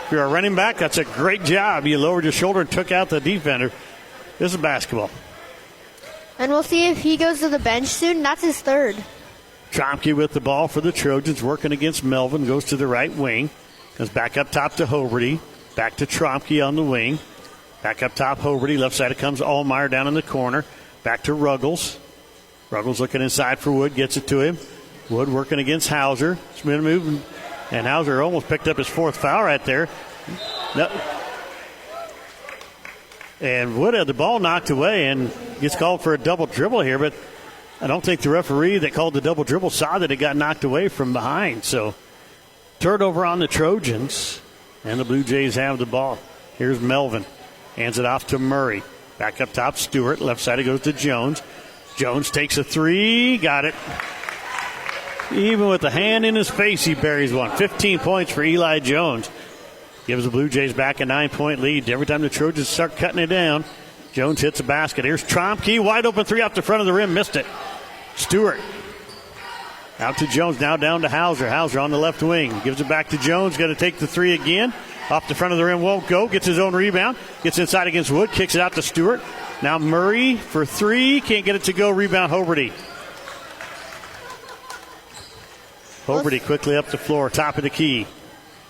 Speaker 1: If you're a running back, that's a great job. You lowered your shoulder and took out the defender. This is basketball.
Speaker 3: And we'll see if he goes to the bench soon. That's his third.
Speaker 1: Trompke with the ball for the Trojans, working against Melvin, goes to the right wing. Goes back up top to Hoberty. Back to Trompke on the wing. Back up top, Hoberty. Left side it comes Allmeyer down in the corner. Back to Ruggles. Ruggles looking inside for Wood, gets it to him. Wood working against Hauser. Spin move, and Hauser almost picked up his fourth foul right there. No. And Wood had the ball knocked away and gets called for a double dribble here, but I don't think the referee that called the double dribble saw that it got knocked away from behind. So turnover on the Trojans, and the Blue Jays have the ball. Here's Melvin. Hands it off to Murray. Back up top, Stewart. Left side it goes to Jones. Jones takes a three. Got it. Even with the hand in his face, he buries one. 15 points for Eli Jones. Gives the Blue Jays back a 9-point lead. Every time the Trojans start cutting it down, Jones hits a basket. Here's Trompke. Wide open three off the front of the rim. Missed it. Stewart. Out to Jones. Now down to Hauser. Hauser on the left wing. Gives it back to Jones. Got to take the three again. Off the front of the rim. Won't go. Gets his own rebound. Gets inside against Wood. Kicks it out to Stewart. Now Murray for three. Can't get it to go. Rebound Hoberty. Hoberty quickly up the floor. Top of the key.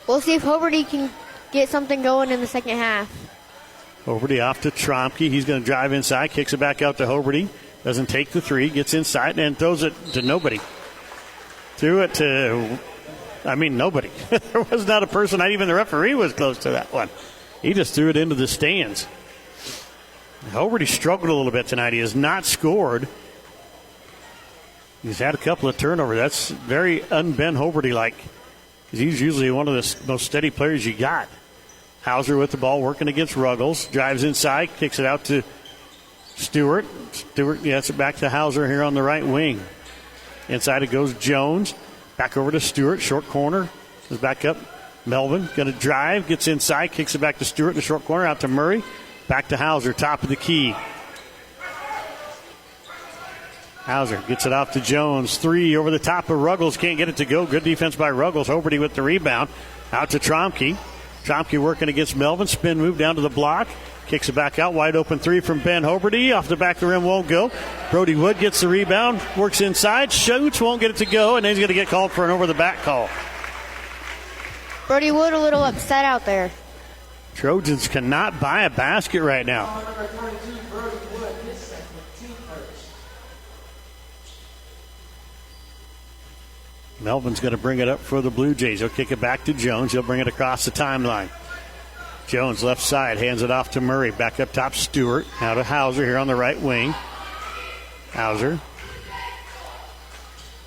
Speaker 3: We'll see if Hoberty can get something going in the second half.
Speaker 1: Hoberty off to Trompke. He's going to drive inside. Kicks it back out to Hoberty. Doesn't take the three. Gets inside and throws it to nobody. Threw it to, nobody. There was not a person. Not even the referee was close to that one. He just threw it into the stands. Hoberty struggled a little bit tonight. He has not scored. He's had a couple of turnovers. That's very un-Ben Hoberty-like. He's usually one of the most steady players you got. Hauser with the ball, working against Ruggles. Drives inside, kicks it out to Stewart. Stewart gets it back to Hauser here on the right wing. Inside it goes Jones. Back over to Stewart. Short corner. Goes back up. Melvin going to drive. Gets inside. Kicks it back to Stewart in the short corner. Out to Murray. Back to Hauser. Top of the key. Hauser gets it off to Jones. Three over the top of Ruggles. Can't get it to go. Good defense by Ruggles. Hoberty with the rebound. Out to Trompke. Trompke working against Melvin. Spin move down to the block. Kicks it back out. Wide open three from Ben Hoberty. Off the back of the rim, won't go. Brody Wood gets the rebound. Works inside. Shoots. Won't get it to go. And then he's going to get called for an over-the-back call.
Speaker 3: Brody Wood a little upset out there.
Speaker 1: Trojans cannot buy a basket right now. Melvin's going to bring it up for the Blue Jays. He'll kick it back to Jones. He'll bring it across the timeline. Jones left side, hands it off to Murray. Back up top, Stewart. Now to Hauser here on the right wing. Hauser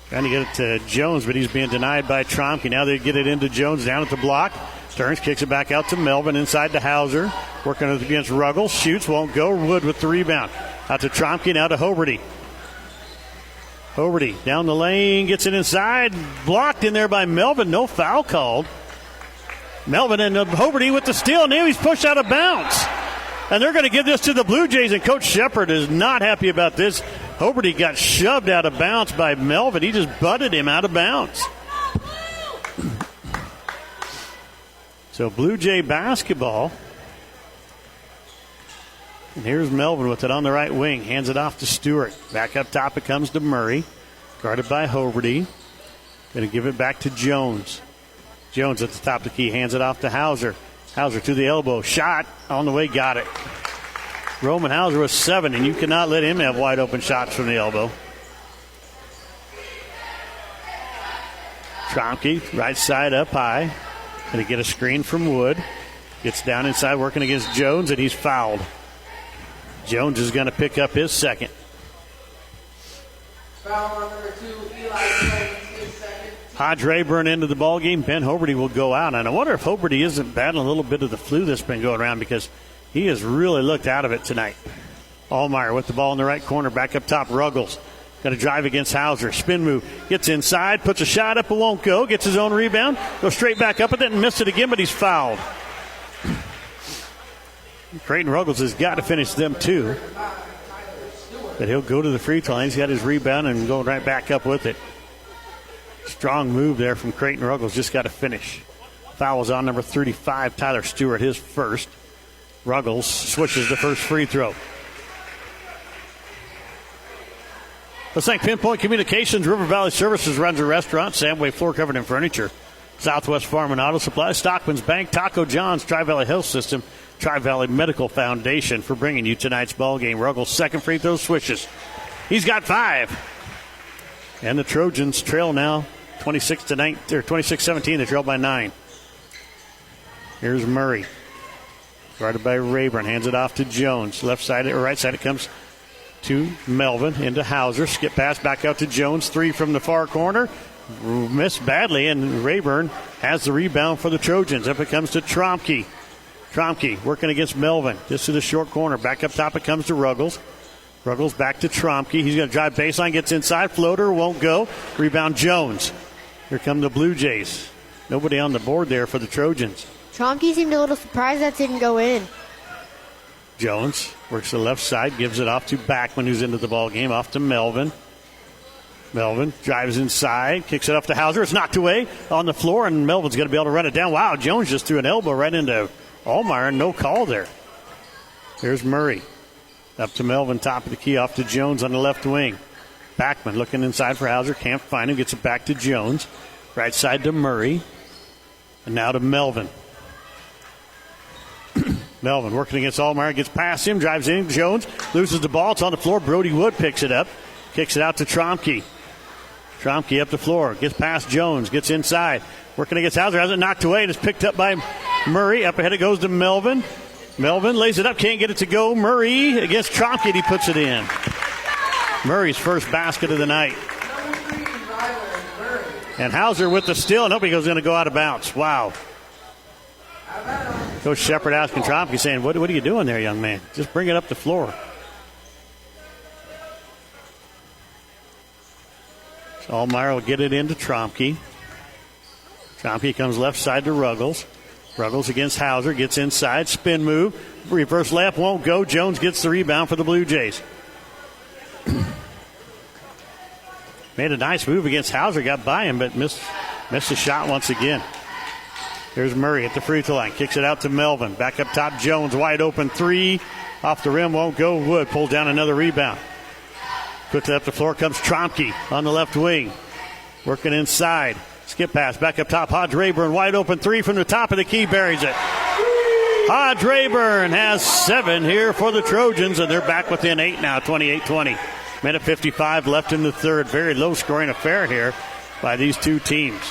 Speaker 1: trying to get it to Jones, but he's being denied by Trompke. Now they get it into Jones down at the block. Turns, kicks it back out to Melvin. Inside to Hauser. Working against Ruggles. Shoots, won't go. Wood with the rebound. Out to Trompke, now to Hoberty. Hoberty down the lane, gets it inside. Blocked in there by Melvin. No foul called. Melvin and Hoberty with the steal. Now he's pushed out of bounds. And they're going to give this to the Blue Jays, and Coach Shepard is not happy about this. Hoberty got shoved out of bounds by Melvin. He just butted him out of bounds. So Blue Jay basketball. And here's Melvin with it on the right wing. Hands it off to Stewart. Back up top it comes to Murray. Guarded by Hoberty. Going to give it back to Jones. Jones at the top of the key. Hands it off to Hauser. Hauser to the elbow. Shot on the way. Got it. Roman Hauser was 7, and you cannot let him have wide open shots from the elbow. Trompke, right side up high. Going to get a screen from Wood. Gets down inside working against Jones, and he's fouled. Jones is going to pick up his second.
Speaker 12: Foul on number 2, Eli Jones, his second.
Speaker 1: Hodge Raburn into the ballgame. Ben Hoberty will go out. And I wonder if Hoberty isn't battling a little bit of the flu that's been going around, because he has really looked out of it tonight. Allmeyer with the ball in the right corner. Back up top, Ruggles. Going to drive against Hauser. Spin move. Gets inside. Puts a shot up. It won't go. Gets his own rebound. Goes straight back up with it and missed it again, but he's fouled. Krayton Ruggles has got to finish them too. But he'll go to the free throw line. He's got his rebound and go right back up with it. Strong move there from Krayton Ruggles. Just got to finish. Foul is on number 35, Tyler Stewart, his first. Ruggles switches the first free throw. Let's thank Pinpoint Communications, River Valley Services runs a restaurant, Samway floor covered in furniture, Southwest Farm and Auto Supply, Stockman's Bank, Taco John's, Tri-Valley Health System, Tri-Valley Medical Foundation for bringing you tonight's ball game. Ruggles second free throw swishes. He's got 5. And the Trojans trail now 26-17. They trail by 9. Here's Murray. Guarded by Raburn. Hands it off to Jones. Left side or right side it comes to Melvin, into Hauser. Skip pass back out to Jones. 3 from the far corner. Missed badly, and Raburn has the rebound for the Trojans. Up it comes to Trompke. Trompke working against Melvin. Just to the short corner. Back up top it comes to Ruggles. Ruggles back to Trompke. He's going to drive baseline, gets inside. Floater won't go. Rebound Jones. Here come the Blue Jays. Nobody on the board there for the Trojans.
Speaker 3: Trompke seemed a little surprised that didn't go in.
Speaker 1: Jones works the left side, gives it off to Backman, who's into the ball game. Off to Melvin. Melvin drives inside, kicks it off to Hauser. It's knocked away on the floor, and Melvin's going to be able to run it down. Wow, Jones just threw an elbow right into Allmeyer. No call there. Here's Murray. Up to Melvin, top of the key, off to Jones on the left wing. Backman looking inside for Hauser. Can't find him. Gets it back to Jones. Right side to Murray. And now to Melvin. Melvin working against Allmeyer. Gets past him. Drives in. Jones loses the ball. It's on the floor. Brody Wood picks it up. Kicks it out to Trompke. Trompke up the floor. Gets past Jones. Gets inside. Working against Hauser. Has it knocked away. And it's picked up by Murray. Up ahead it goes to Melvin. Melvin lays it up. Can't get it to go. Murray against Trompke. He puts it in. Murray's first basket of the night. And Hauser with the steal. Nobody goes going to go out of bounds. Wow. Coach Shepard asking Trompke, saying, what are you doing there, young man? Just bring it up the floor. So Allmeyer will get it into Trompke. Trompke comes left side to Ruggles. Ruggles against Hauser. Gets inside. Spin move. Reverse layup won't go. Jones gets the rebound for the Blue Jays. Made a nice move against Hauser. Got by him, but missed the shot once again. There's Murray at the free throw line. Kicks it out to Melvin. Back up top, Jones. Wide open 3. Off the rim, won't go. Wood pulls down another rebound. Quickly up the floor comes Trompke on the left wing. Working inside. Skip pass. Back up top, Hodge Raburn. Wide open 3 from the top of the key. Buries it. Hodge Raburn has 7 here for the Trojans, and they're back within 8 now, 28-20. Minute 55 left in the third. Very low-scoring affair here by these two teams.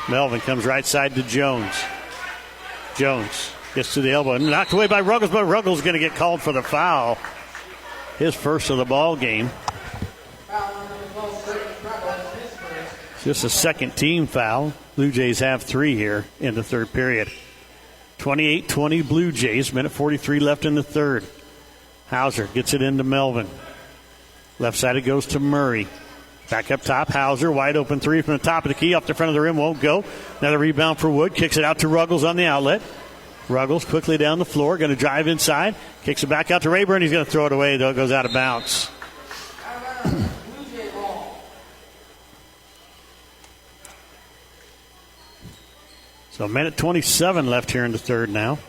Speaker 1: Melvin comes right side to Jones. Jones gets to the elbow. Knocked away by Ruggles, but Ruggles is going to get called for the foul. His first of the ball game. Just a second team foul. Blue Jays have 3 here in the third period. 28-20 Blue Jays. Minute 43 left in the third. Hauser gets it into Melvin. Left side it goes to Murray. Back up top, Hauser, wide open 3 from the top of the key, off the front of the rim, won't go. Another rebound for Wood, kicks it out to Ruggles on the outlet. Ruggles quickly down the floor, going to drive inside, kicks it back out to Raburn. He's going to throw it away, though it goes out of bounds. So a minute 27 left here in the third now.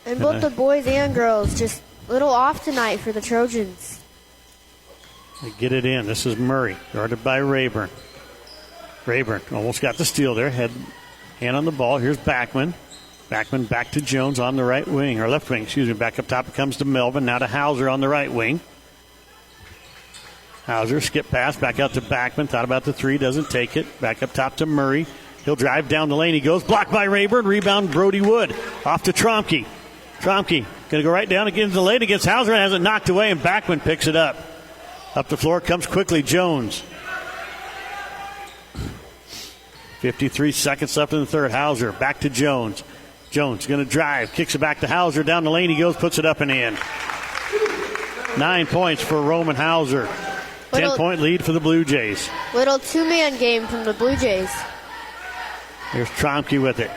Speaker 3: And both the boys and girls just a little off tonight for the Trojans.
Speaker 1: They get it in. This is Murray, guarded by Raburn. Raburn almost got the steal there. Hand on the ball. Here's Backman. Backman back to Jones on the right wing, or left wing, excuse me. Back up top it comes to Melvin. Now to Hauser on the right wing. Hauser, skip pass, back out to Backman. Thought about the 3, doesn't take it. Back up top to Murray. He'll drive down the lane. He goes, blocked by Raburn. Rebound Brody Wood. Off to Trompke. Trompke going to go right down against the lane against Hauser and has it knocked away, and Backman picks it up. Up the floor comes quickly Jones. 53 seconds left in the third. Hauser back to Jones. Jones going to drive. Kicks it back to Hauser. Down the lane he goes. Puts it up and in. 9 points for Roman Hauser. 10-point lead for the Blue Jays.
Speaker 3: Little two-man game from the Blue Jays.
Speaker 1: Here's Trompke with it.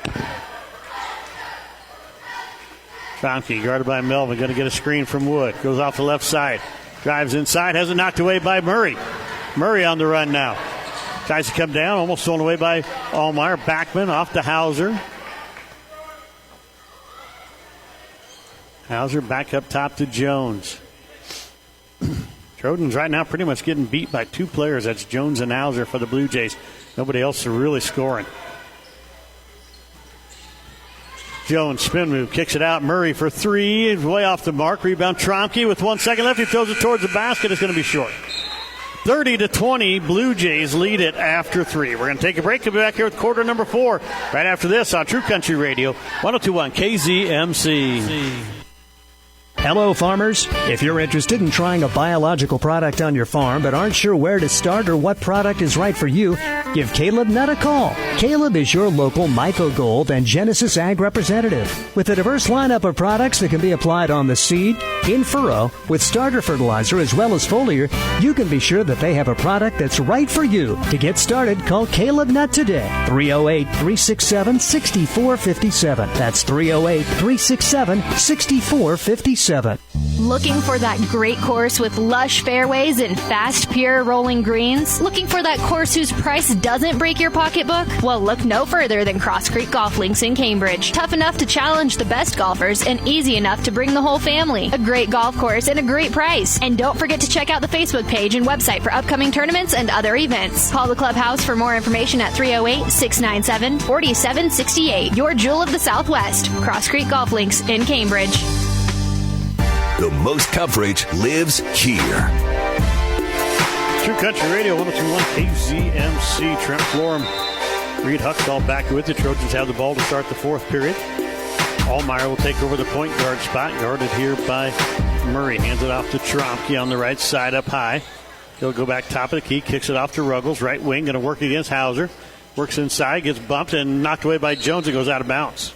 Speaker 1: Trompke guarded by Melvin. Going to get a screen from Wood. Goes off the left side. Drives inside, has it knocked away by Murray. Murray on the run now. Tries to come down, almost thrown away by Allmeyer. Backman off to Hauser. Hauser back up top to Jones. Trojans right now pretty much getting beat by two players. That's Jones and Hauser for the Blue Jays. Nobody else is really scoring. Jones, spin move, kicks it out. Murray for three. He's way off the mark. Rebound Trompke with 1 second left. He throws it towards the basket. It's going to be short. 30-20, Blue Jays lead it after three. We're going to take a break. We'll be back here with quarter number 4 right after this on True Country Radio, 102.1 KZMC.
Speaker 13: Hello, farmers. If you're interested in trying a biological product on your farm but aren't sure where to start or what product is right for you, give Caleb Nutt a call. Caleb is your local Myco Gold and Genesis Ag representative. With a diverse lineup of products that can be applied on the seed, in furrow, with starter fertilizer as well as foliar, you can be sure that they have a product that's right for you. To get started, call Caleb Nutt today. 308-367-6457. That's 308-367-6457.
Speaker 14: Looking for that great course with lush fairways and fast, pure rolling greens? Looking for that course whose price doesn't break your pocketbook? Well, look no further than Cross Creek Golf Links in Cambridge. Tough enough to challenge the best golfers and easy enough to bring the whole family. A great golf course and a great price. And don't forget to check out the Facebook page and website for upcoming tournaments and other events. Call the clubhouse for more information at 308-697-4768. Your jewel of the Southwest. Cross Creek Golf Links in Cambridge.
Speaker 2: The most coverage lives here.
Speaker 1: True Country Radio, 102.1 KZMC. Trent Florham, Reed Huxtall back with the Trojans have the ball to start the fourth period. Allmeyer will take over the point guard spot, guarded here by Murray. Hands it off to Trompke on the right side up high. He'll go back top of the key, kicks it off to Ruggles. Right wing, going to work against Hauser. Works inside, gets bumped and knocked away by Jones. It goes out of bounds.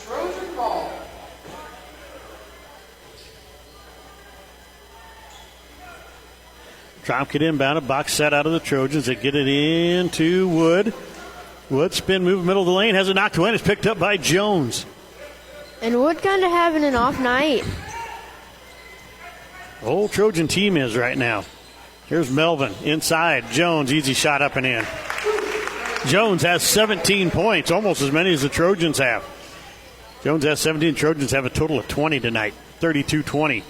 Speaker 12: Trojan ball.
Speaker 1: Trompke inbound, a box set out of the Trojans. They get it into Wood. Wood spin move middle of the lane, has it knocked away. It's picked up by Jones.
Speaker 3: And Wood kind of having an off night.
Speaker 1: Whole Trojan team is right now. Here's Melvin inside. Jones, easy shot up and in. Jones has 17 points, almost as many as the Trojans have. Jones has 17. Trojans have a total of 20 tonight, 32-20.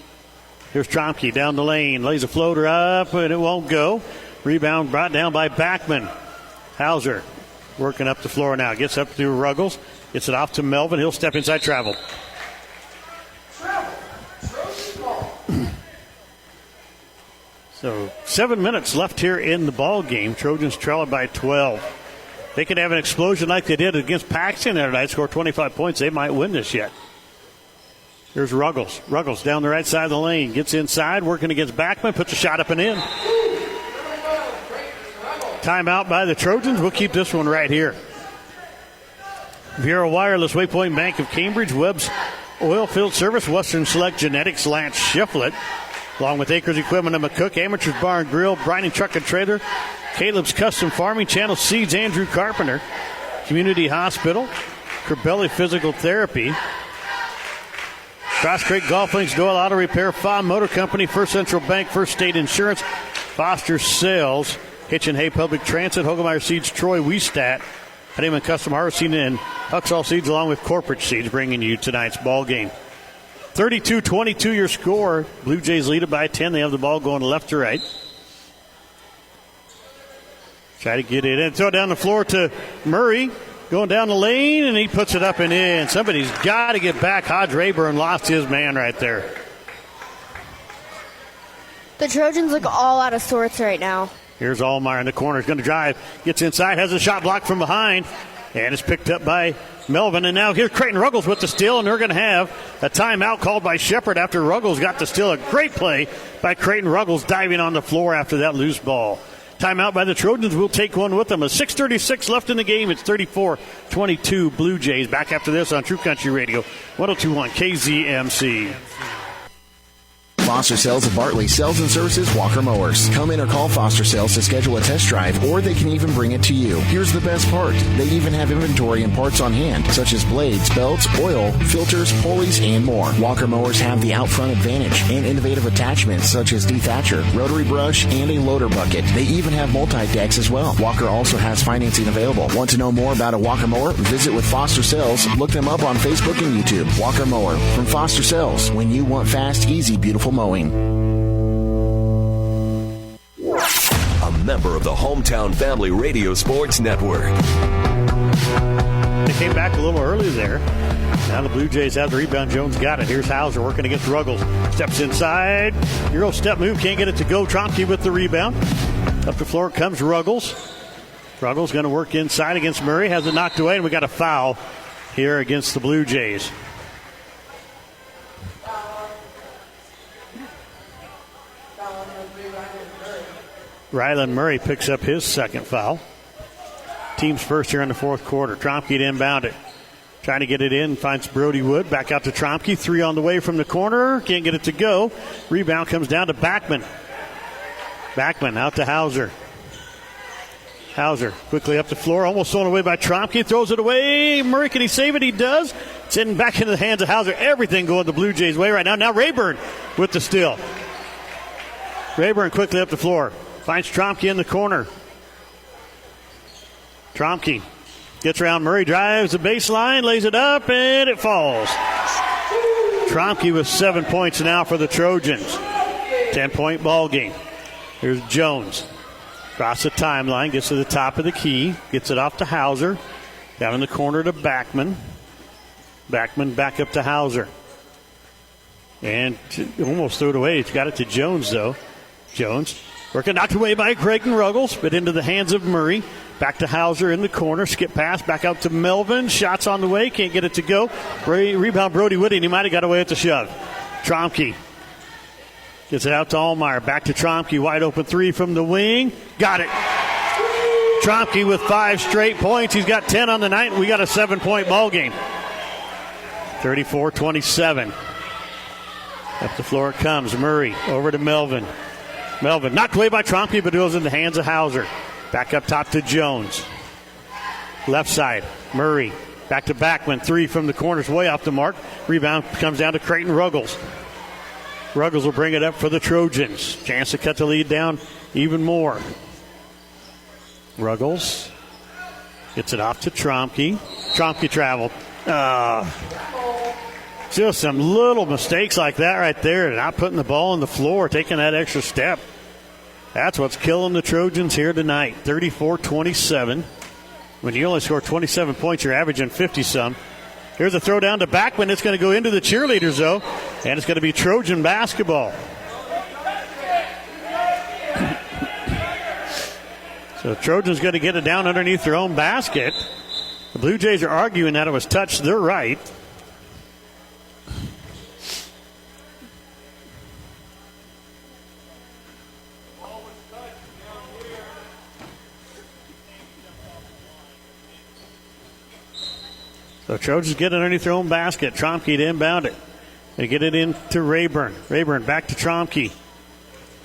Speaker 1: Here's Trompke down the lane, lays a floater up, and it won't go. Rebound brought down by Backman. Hauser working up the floor now. Gets up to Ruggles. Gets it off to Melvin. He'll step inside travel. So 7 minutes left here in the ball game. Trojans trail by 12. They could have an explosion like they did against Paxton tonight, score 25 points. They might win this yet. Here's Ruggles. Ruggles down the right side of the lane. Gets inside, working against Backman. Puts a shot up and in. Timeout by the Trojans. We'll keep this one right here. Viera Wireless, Waypoint Bank of Cambridge, Webb's Oilfield Service, Western Select Genetics, Lance Shiflett, along with Acres Equipment of McCook, Amateurs Bar and Grill, Brining Truck and Trailer, Caleb's Custom Farming, Channel Seeds, Andrew Carpenter, Community Hospital, Corbelli Physical Therapy, Cross Creek Golf Links, Doyle Auto Repair, Fawn Motor Company, First Central Bank, First State Insurance, Foster Sales, Hitch and Hay Public Transit, Hogemeyer Seeds, Troy Wiestat, Honeyman Custom Harvesting, and Huxall Seeds, along with Corporate Seeds, bringing you tonight's ball game. 32-22 your score. Blue Jays lead it by 10. They have the ball going left to right. Try to get it in. Throw it down the floor to Murray. Going down the lane, and he puts it up and in. Somebody's got to get back. Hodge Raburn lost his man right there.
Speaker 3: The Trojans look all out of sorts right now.
Speaker 1: Here's Allmeyer in the corner. He's going to drive. Gets inside. Has a shot blocked from behind. And it's picked up by Melvin. And now here's Krayton Ruggles with the steal. And they're going to have a timeout called by Shepard after Ruggles got the steal. A great play by Krayton Ruggles diving on the floor after that loose ball. Timeout by the Trojans. We'll take one with them. A 6:36 left in the game. It's 34-22 Blue Jays. Back after this on True Country Radio, 102.1 KZMC.
Speaker 6: Foster Sales of Bartley sells and services Walker mowers. Come in or call Foster Sales to schedule a test drive, or they can even bring it to you. Here's the best part. They even have inventory and parts on hand, such as blades, belts, oil, filters, pulleys, and more. Walker mowers have the out-front advantage and innovative attachments such as dethatcher, rotary brush, and a loader bucket. They even have multi-decks as well. Walker also has financing available. Want to know more about a Walker mower? Visit with Foster Sales. Look them up on Facebook and YouTube. Walker Mower from Foster Sales. When you want fast, easy, beautiful mowing.
Speaker 2: member of the Hometown Family Radio Sports Network.
Speaker 1: They came back a little early there. Now the Blue Jays have the rebound. Jones got it. Here's Hauser working against Ruggles. Steps inside. Euro step move. Can't get it to go. Trompke with the rebound. Up the floor comes Ruggles. Ruggles going to work inside against Murray. Has it knocked away, and we got a foul here against the Blue Jays. Rylan Murray picks up his second foul. Team's first here in the fourth quarter. Trompke to inbound it. Trying to get it in. Finds Brody Wood. Back out to Trompke. 3 on the way from the corner. Can't get it to go. Rebound comes down to Backman. Backman out to Hauser. Hauser quickly up the floor. Almost thrown away by Trompke. Throws it away. Murray, can he save it? He does. It's in back into the hands of Hauser. Everything going the Blue Jays' way right now. Now Raburn with the steal. Raburn quickly up the floor. Finds Trompke in the corner. Trompke gets around Murray, drives the baseline, lays it up, and it falls. Trompke with 7 points now for the Trojans. 10-point ball game. Here's Jones. Across the timeline, gets to the top of the key, gets it off to Hauser. Down in the corner to Backman. Backman back up to Hauser. And almost threw it away. He's got it to Jones, though. Jones working knocked away by Krayton Ruggles, but into the hands of Murray. Back to Hauser in the corner. Skip pass. Back out to Melvin. Shots on the way. Can't get it to go. Rebound Brody Woody, and he might have got away with the shove. Trompke gets it out to Allmeyer. Back to Trompke. Wide open 3 from the wing. Got it. Trompke with 5 straight points. He's got 10 on the night. We got a 7-point ball game. 34-27. Up the floor it comes. Murray over to Melvin. Melvin knocked away by Trompke, but it goes in the hands of Hauser. Back up top to Jones. Left side, Murray. Back to Backman. 3 from the corners, way off the mark. Rebound comes down to Krayton Ruggles. Ruggles will bring it up for the Trojans. Chance to cut the lead down even more. Ruggles gets it off to Trompke. Trompke traveled. Just some little mistakes like that right there. Not putting the ball on the floor, taking that extra step. That's what's killing the Trojans here tonight. 34-27. When you only score 27 points, you're averaging 50-some. Here's a throw down to Backman. It's going to go into the cheerleaders, though, and it's going to be Trojan basketball. So Trojans going to get it down underneath their own basket. The Blue Jays are arguing that it was touched. They're right. So Trojans get it underneath their own basket. Trompke to inbound it. They get it into Raburn. Raburn back to Trompke.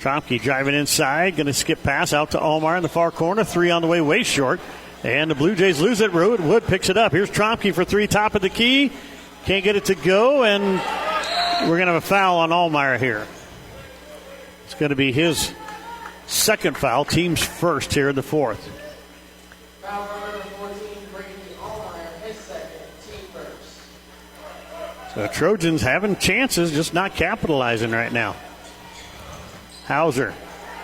Speaker 1: Trompke driving inside. Going to skip pass out to Allmeyer in the far corner. 3 on the way, way short. And the Blue Jays lose it. Wood picks it up. Here's Trompke for 3, top of the key. Can't get it to go, and we're going to have a foul on Allmeyer here. It's going to be his second foul. Team's first here in the fourth.
Speaker 12: Foul number 14, Brady Allmeyer, his second, team first.
Speaker 1: The Trojans having chances, just not capitalizing right now. Hauser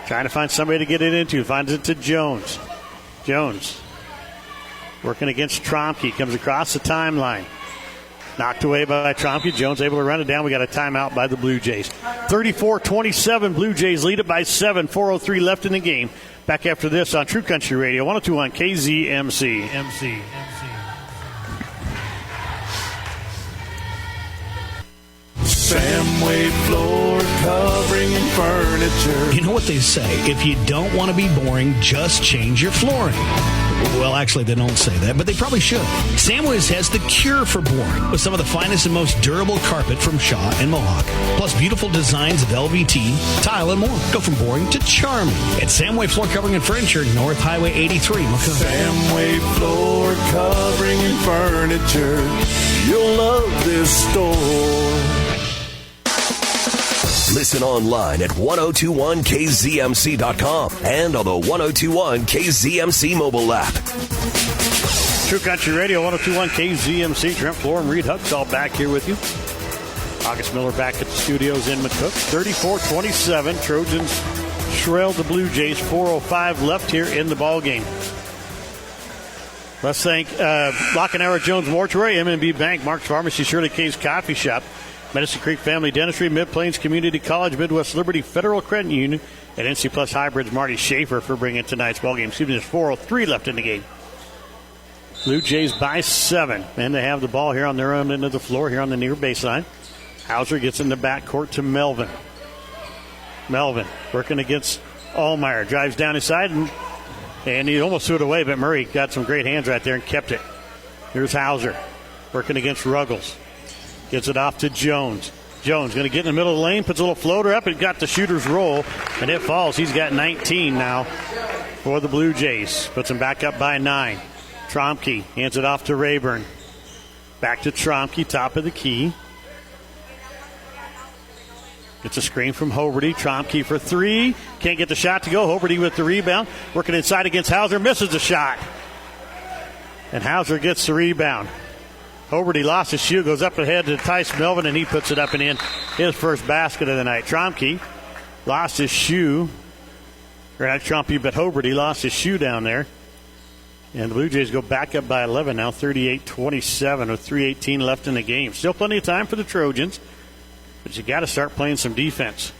Speaker 1: trying to find somebody to get it into. Finds it to Jones. Jones working against Trompke. Comes across the timeline. Knocked away by Trompke. Jones able to run it down. We got a timeout by the Blue Jays. 34-27. Blue Jays lead it by 7. 4:03 left in the game. Back after this on True Country Radio. 102.1 KZMC.
Speaker 4: Samway floor covering and furniture.
Speaker 11: You know what they say, if you don't want to be boring, just change your flooring. Well, actually, they don't say that, but they probably should. Samways has the cure for boring with some of the finest and most durable carpet from Shaw and Mohawk, plus beautiful designs of LVT, tile, and more. Go from boring to charming at Samway Floor Covering and Furniture, North Highway 83, McCook.
Speaker 4: Samway floor covering and furniture. You'll love this store.
Speaker 2: Listen online at 1021kzmc.com and on the 1021 KZMC mobile app.
Speaker 1: True Country Radio, 1021 KZMC. Trent Floor and Reed Hucks all back here with you. August Miller back at the studios in McCook. 34-27. Trojans trailed the Blue Jays. 4:05 left here in the ball game. Let's thank Lockenauer Jones Mortuary, M&B Bank, Mark's Pharmacy, Shirley K's Coffee Shop, Medicine Creek Family Dentistry, Mid-Plains Community College, Midwest Liberty Federal Credit Union, and NC Plus Hybrids, Marty Schaefer for bringing tonight's ball game. Excuse me, there's 4:03 left in the game. Blue Jays by 7, and they have the ball here on their own end of the floor here on the near baseline. Hauser gets in the backcourt to Melvin. Melvin working against Allmeyer, drives down his side, and he almost threw it away, but Murray got some great hands right there and kept it. Here's Hauser working against Ruggles. Gets it off to Jones. Jones going to get in the middle of the lane, puts a little floater up, and got the shooter's roll, and it falls. He's got 19 now for the Blue Jays. Puts him back up by 9. Trompke hands it off to Raburn. Back to Trompke, top of the key. Gets a screen from Hoberty. Trompke for 3. Can't get the shot to go. Hoberty with the rebound. Working inside against Hauser. Misses the shot. And Hauser gets the rebound. Hoberty lost his shoe. Goes up ahead to Tice Melvin, and he puts it up and in. His first basket of the night. Trompke lost his shoe. Or not Trompke, but Hoberty lost his shoe down there. And the Blue Jays go back up by 11 now. 38-27 with 3:18 left in the game. Still plenty of time for the Trojans. But you got to start playing some defense.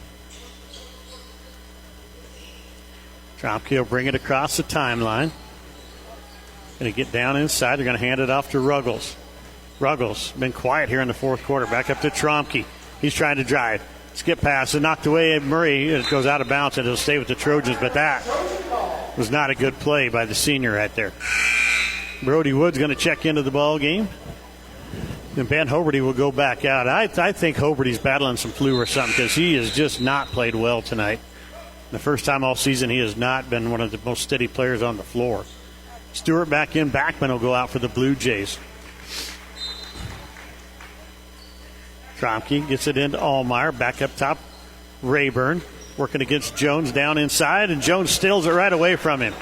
Speaker 1: Trompke will bring it across the timeline. Going to get down inside. They're going to hand it off to Ruggles. Ruggles been quiet here in the fourth quarter. Back up to Trompke. He's trying to drive. Skip pass and knocked away at Murray. It goes out of bounds and it'll stay with the Trojans. But that was not a good play by the senior right there. Brody Wood's going to check into the ball game. And Ben Hoberty will go back out. I think Hoberty's battling some flu or something because he has just not played well tonight. The first time all season he has not been one of the most steady players on the floor. Stewart back in. Backman will go out for the Blue Jays. Trompke gets it into Allmeyer. Back up top, Raburn. Working against Jones down inside, and Jones steals it right away from him.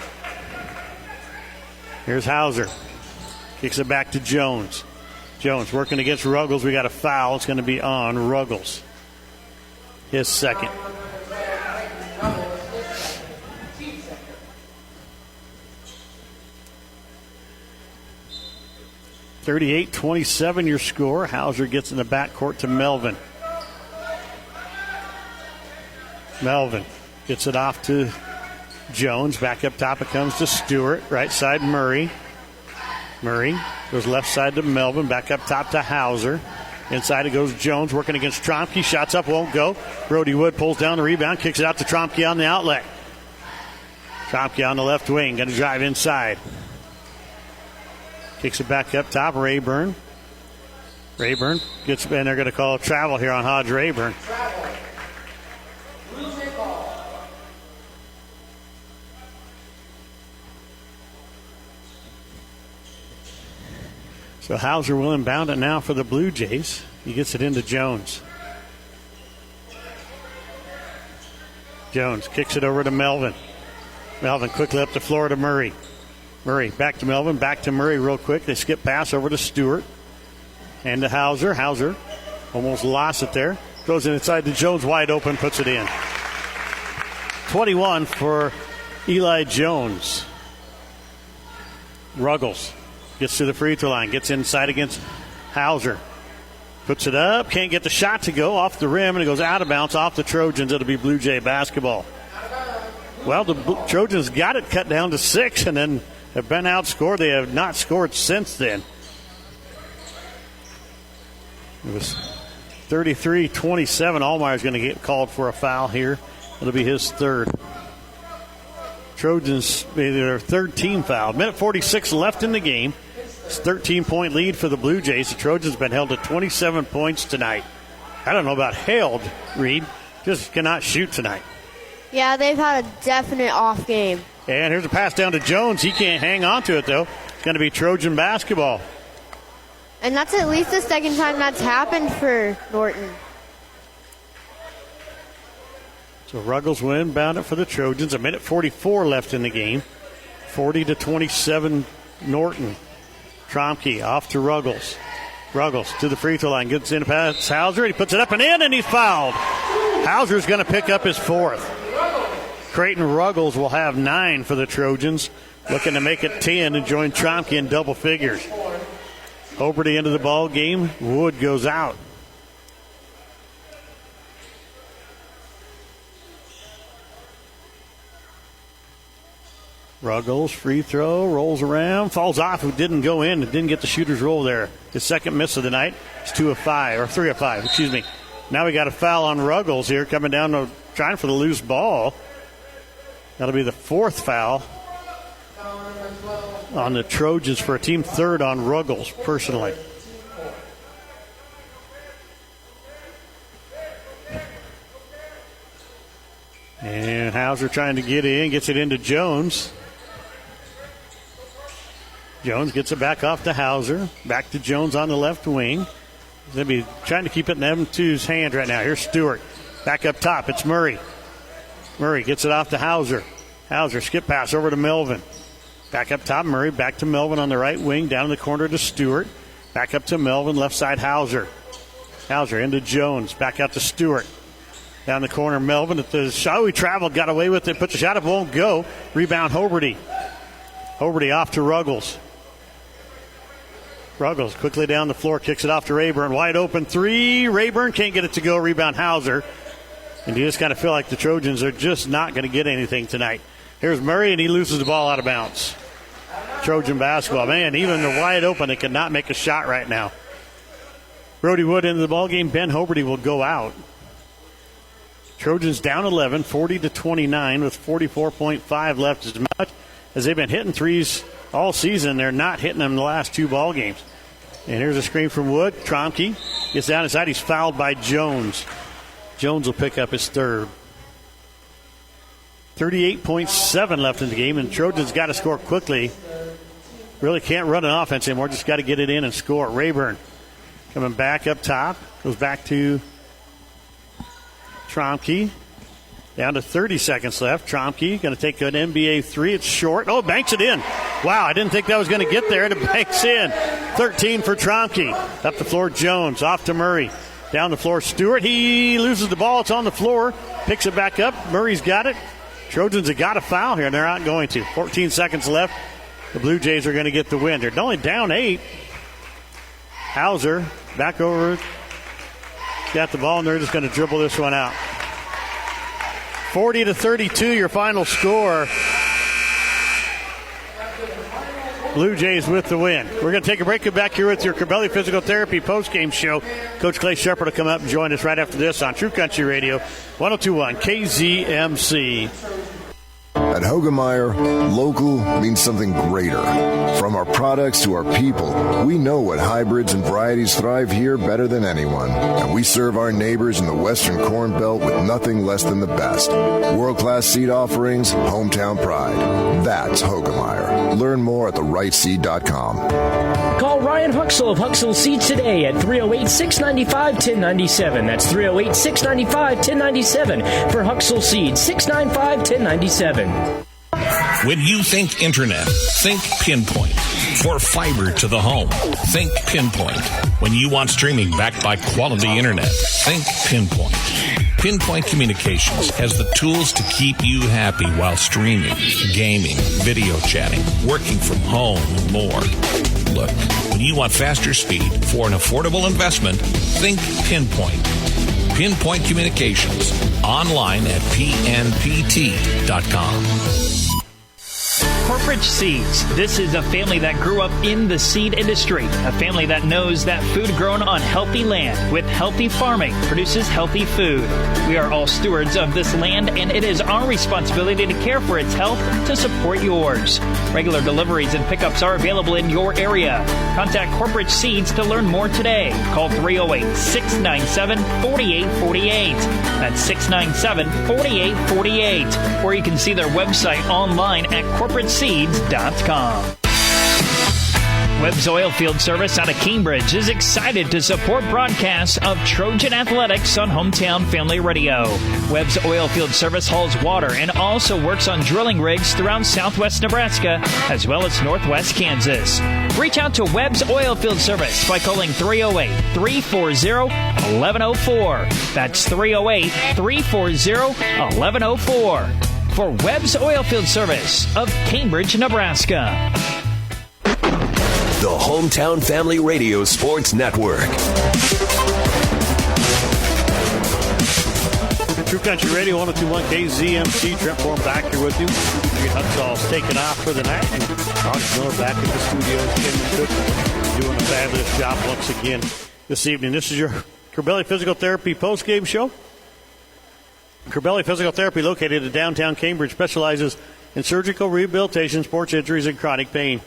Speaker 1: Here's Hauser. Kicks it back to Jones. Jones working against Ruggles. We got a foul. It's going to be on Ruggles. His second. (38-27) your score. Hauser gets in the backcourt to Melvin. Melvin gets it off to Jones. Back up top it comes to Stewart. Right side Murray. Murray goes left side to Melvin. Back up top to Hauser. Inside it goes Jones working against Trompke. Shots up, won't go. Brody Wood pulls down the rebound. Kicks it out to Trompke on the outlet. Trompke on the left wing. Going to drive inside. Kicks it back up top. Raburn. Raburn gets, and they're going to call a travel here on Hodge Raburn. So Hauser will inbound it now for the Blue Jays. He gets it into Jones. Jones kicks it over to Melvin. Melvin quickly up the floor to Murray. Murray back to Melvin, back to Murray real quick. They skip pass over to Stewart and to Hauser. Hauser almost lost it there. Goes inside to Jones, wide open, puts it in. 21 for Eli Jones. Ruggles gets to the free throw line, gets inside against Hauser. Puts it up, can't get the shot to go off the rim, and it goes out of bounds off the Trojans. It'll be Blue Jay basketball. Well, the Trojans got it cut down to 6 and then have been outscored. They have not scored since then. It was 33-27. Allmeyer's going to get called for a foul here. It'll be his third. Trojans made their third team foul. Minute 46 left in the game. It's a 13-point lead for the Blue Jays. The Trojans have been held to 27 points tonight. I don't know about held, Reed. Just cannot shoot tonight.
Speaker 3: Yeah, they've had a definite off game.
Speaker 1: And here's a pass down to Jones. He can't hang on to it, though. It's going to be Trojan basketball.
Speaker 3: And that's at least the second time that's happened for Norton.
Speaker 1: So Ruggles will inbound it for the Trojans. A minute 44 left in the game. 40-27 Norton. Trompke off to Ruggles. Ruggles to the free throw line. Gets in past Hauser. He puts it up and in, and he's fouled. Hauser's going to pick up his fourth. Krayton Ruggles will have 9 for the Trojans, looking to make it 10 and join Trompke in double figures. Over the end of the ball game, Wood goes out. Ruggles, free throw, rolls around, falls off. Who didn't go in, didn't get the shooter's roll there. His second miss of the night. It's 2 of 5, or 3 of 5, excuse me. Now we got a foul on Ruggles here, coming down to trying for the loose ball. That'll be the 4th foul on the Trojans for a team 3rd on Ruggles, personally. And Hauser trying to get in, gets it into Jones. Jones gets it back off to Hauser. Back to Jones on the left wing. They'll be trying to keep it in M2's hand right now. Here's Stewart. Back up top. It's Murray. Murray gets it off to Hauser. Hauser, skip pass over to Melvin. Back up top, Murray. Back to Melvin on the right wing. Down in the corner to Stewart. Back up to Melvin. Left side, Hauser. Hauser into Jones. Back out to Stewart. Down the corner, Melvin. At the shot we traveled, got away with it. Put the shot up, won't go. Rebound, Hoberty. Hoberty off to Ruggles. Ruggles quickly down the floor, kicks it off to Raburn. Wide open 3. Raburn can't get it to go. Rebound, Hauser. And you just kind of feel like the Trojans are just not going to get anything tonight. Here's Murray, and he loses the ball out of bounds. Trojan basketball. Man, even the wide open, they cannot make a shot right now. Brody Wood into the ball game. Ben Hoberty will go out. Trojans down 11, 40-29 with 44.5 left. As much as they've been hitting threes all season, they're not hitting them in the last 2 ball games. And here's a screen from Wood. Trompke gets down inside. He's fouled by Jones. Jones will pick up his 3rd. 38.7 left in the game, and Trojans got to score quickly. Really can't run an offense anymore. Just got to get it in and score. Raburn coming back up top. Goes back to Trompke. Down to 30 seconds left. Trompke going to take an NBA 3. It's short. Oh, banks it in. Wow, I didn't think that was going to get there. And it banks in. 13 for Trompke. Up the floor, Jones. Off to Murray. Down the floor, Stewart. He loses the ball. It's on the floor. Picks it back up. Murray's got it. Trojans have got a foul here, and they're not going to. 14 seconds left. The Blue Jays are going to get the win. They're only down 8. Hauser back over. Got the ball, and they're just going to dribble this one out. 40-32, your final score. Blue Jays with the win. We're going to take a break. Come back here with your Corbelli Physical Therapy postgame show. Coach Clay Shepard will come up and join us right after this on True Country Radio, 102.1 KZMC.
Speaker 15: At Hogemeyer, local means something greater. From our products to our people, we know what hybrids and varieties thrive here better than anyone. And we serve our neighbors in the Western Corn Belt with nothing less than the best. World-class seed offerings, hometown pride. That's Hogemeyer. Learn more at therightseed.com.
Speaker 16: Call Ryan Huxell of Huxell Seeds today at 308-695-1097. That's 308-695-1097 for Huxell Seeds, 695-1097.
Speaker 17: When you think internet, think Pinpoint. For fiber to the home, think Pinpoint. When you want streaming backed by quality internet, think Pinpoint. Pinpoint Communications has the tools to keep you happy while streaming, gaming, video chatting, working from home, and more. Look, when you want faster speed for an affordable investment, think Pinpoint. Pinpoint Communications. Online at pnpt.com.
Speaker 18: Corporate Seeds. This is a family that grew up in the seed industry. A family that knows that food grown on healthy land with healthy farming produces healthy food. We are all stewards of this land, and it is our responsibility to care for its health to support yours. Regular deliveries and pickups are available in your area. Contact Corporate Seeds to learn more today. Call 308-697-4848. That's 697-4848. Or you can see their website online at corporateseeds.com. Webb's Oilfield Service out of Cambridge is excited to support broadcasts of Trojan Athletics on Hometown Family Radio. Webb's Oilfield Service hauls water and also works on drilling rigs throughout southwest Nebraska as well as northwest Kansas. Reach out to Webb's Oilfield Service by calling 308-340-1104. That's 308-340-1104. for Webb's Oilfield Service of Cambridge, Nebraska.
Speaker 2: The Hometown Family Radio Sports Network.
Speaker 1: True Country Radio 102.1 KZMC. Trent Form back here with you. Reed Huxall's taken off for the night. And Hodge Miller back at the studios. Doing a fabulous job once again this evening. This is your Corbelli Physical Therapy post-game show. Corbelli Physical Therapy, located in downtown Cambridge, specializes in surgical rehabilitation, sports injuries, and chronic pain.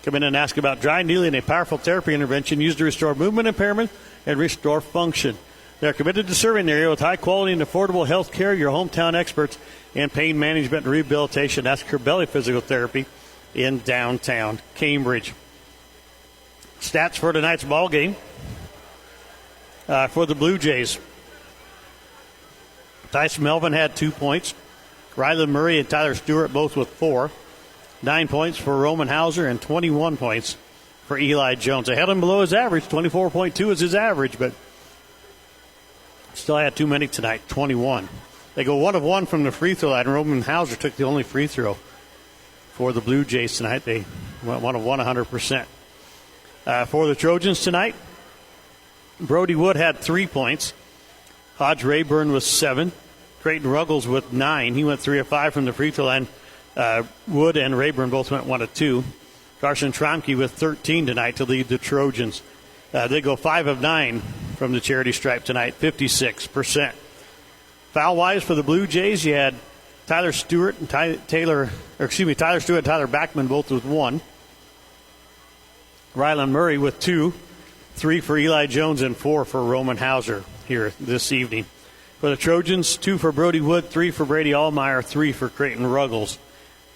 Speaker 1: Come in and ask about dry needling, a powerful therapy intervention used to restore movement impairment and restore function. They're committed to serving the area with high-quality and affordable health care. Your hometown experts in pain management and rehabilitation. That's Corbelli Physical Therapy in downtown Cambridge. Stats for tonight's ball game for the Blue Jays. Tyson Melvin had 2 points. Rylan Murray and Tyler Stewart both with 4. 9 points for Roman Hauser and 21 points for Eli Jones. Ahead and below his average. 24.2 is his average, but still had too many tonight, 21. They go 1 of 1 from the free throw line. Roman Hauser took the only free throw for the Blue Jays tonight. They went 1 of 1 100%. For the Trojans tonight, Brody Wood had 3 points. Hodge Raburn with 7. Krayton Ruggles with 9. He went 3 of 5 from the free throw line. Wood and Raburn both went 1 of 2. Carson Trompke with 13 tonight to lead the Trojans. They go 5 of 9 from the charity stripe tonight, 56%. Foul-wise for the Blue Jays, you had Tyler Stewart and Tyler Stewart and Tyler Backman both with 1. Rylan Murray with 2. 3 for Eli Jones and 4 for Roman Hauser here this evening. For the Trojans, 2 for Brody Wood, 3 for Brady Allmeyer, 3 for Krayton Ruggles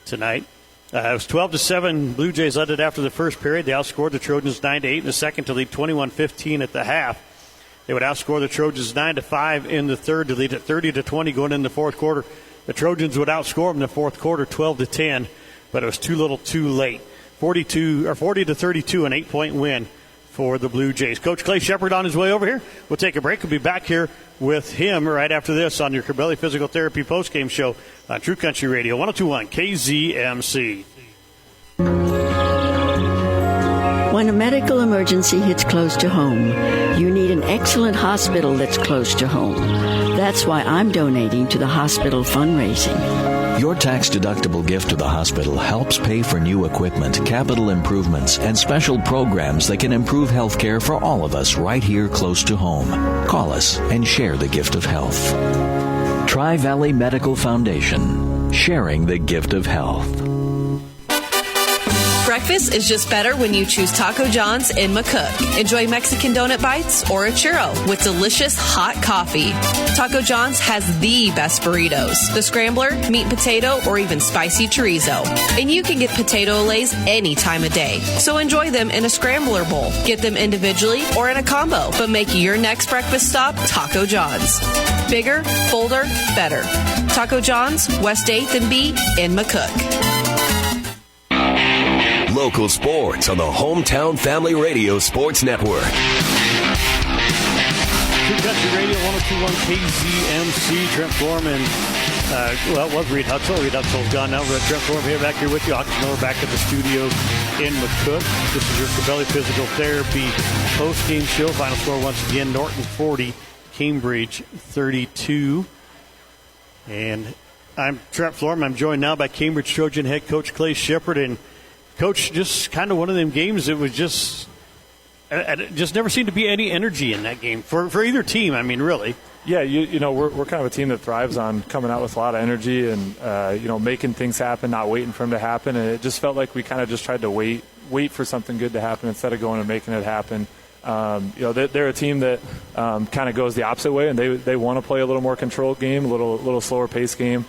Speaker 1: tonight. It was 12-7. Blue Jays led it after the first period. They outscored the Trojans 9-8 in the second to lead 21-15 at the half. They would outscore the Trojans 9-5 in the third to lead at 30-20 going into the fourth quarter. The Trojans would outscore them in the fourth quarter 12-10, but it was too little, too late. 40-32, an 8-point win for the Blue Jays. Coach Clay Shepard on his way over here. We'll take a break. We'll be back here with him right after this on your Corbelli Physical Therapy postgame show on True Country Radio 102.1 KZMC.
Speaker 19: When a medical emergency hits close to home, you need an excellent hospital that's close to home. That's why I'm donating to the hospital fundraising.
Speaker 20: Your tax-deductible gift to the hospital helps pay for new equipment, capital improvements, and special programs that can improve health care for all of us right here close to home. Call us and share the gift of health. Tri-Valley Medical Foundation, sharing the gift of health.
Speaker 21: Breakfast is just better when you choose Taco John's in McCook. Enjoy Mexican donut bites or a churro with delicious hot coffee. Taco John's has the best burritos, the scrambler, meat and potato, or even spicy chorizo. And you can get potato olays any time of day. So enjoy them in a scrambler bowl. Get them individually or in a combo. But make your next breakfast stop Taco John's. Bigger, bolder, better. Taco John's, West 8th and B in McCook.
Speaker 2: Local sports on the Hometown Family Radio Sports Network.
Speaker 1: True Country Radio 102.1 KZMC. Trent Foreman. It was Reed Huxall. Reed Huxall's gone now. We're at Trent Foreman here back here with you. Hodge Miller back at the studio in McCook. This is your Corbelli Physical Therapy post-game show. Final score once again, Norton 40, Cambridge 32. And I'm Trent Foreman. I'm joined now by Cambridge Trojan head coach Clay Shepard. And Coach, just kind of one of them games that was just never seemed to be any energy in that game for either team. I mean, really.
Speaker 22: Yeah, you know, we're kind of a team that thrives on coming out with a lot of energy and, making things happen, not waiting for them to happen. And it just felt like we kind of just tried to wait for something good to happen instead of going and making it happen. They're a team that kind of goes the opposite way, and they want to play a little more controlled game, a little slower pace game.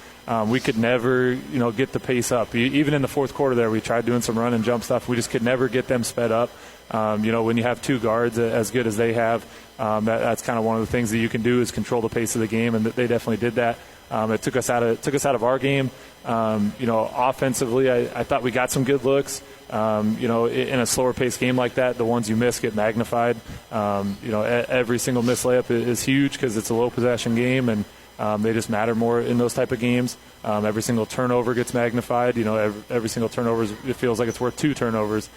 Speaker 22: We could never, get the pace up. Even in the fourth quarter there, we tried doing some run and jump stuff. We just could never get them sped up. When you have two guards as good as they have, that's kind of one of the things that you can do is control the pace of the game, and they definitely did that. It took us out of our game. Offensively, I thought we got some good looks. In a slower paced game like that, the ones you miss get magnified. Every single missed layup is huge because it's a low possession game, and They just matter more in those type of games. Every single turnover gets magnified. Every single turnover, it feels like it's worth 2 turnovers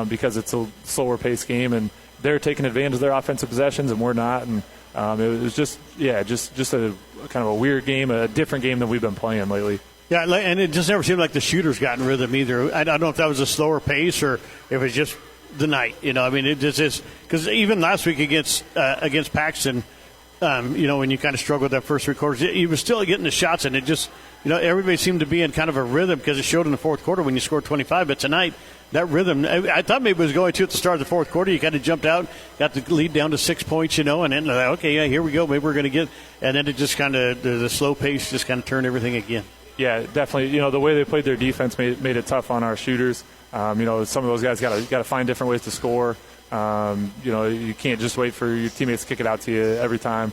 Speaker 22: because it's a slower-paced game, and they're taking advantage of their offensive possessions, and we're not. And it was just a kind of a weird game, a different game than we've been playing lately.
Speaker 1: Yeah, and it just never seemed like the shooters got in rhythm either. I don't know if that was a slower pace or if it was just the night. It just is because even last week against Paxton, when you kind of struggled with that first 3 quarters, he was still getting the shots, and it just everybody seemed to be in kind of a rhythm because it showed in the fourth quarter when you scored 25. But tonight, that rhythm, I thought maybe it was going to at the start of the fourth quarter. You kind of jumped out, got the lead down to 6 points, and then okay, yeah, here we go. Maybe we're going to get, and then it just kind of the slow pace just kind of turned everything again.
Speaker 22: Yeah, definitely. The way they played their defense made it tough on our shooters. Some of those guys got to find different ways to score. You can't just wait for your teammates to kick it out to you every time,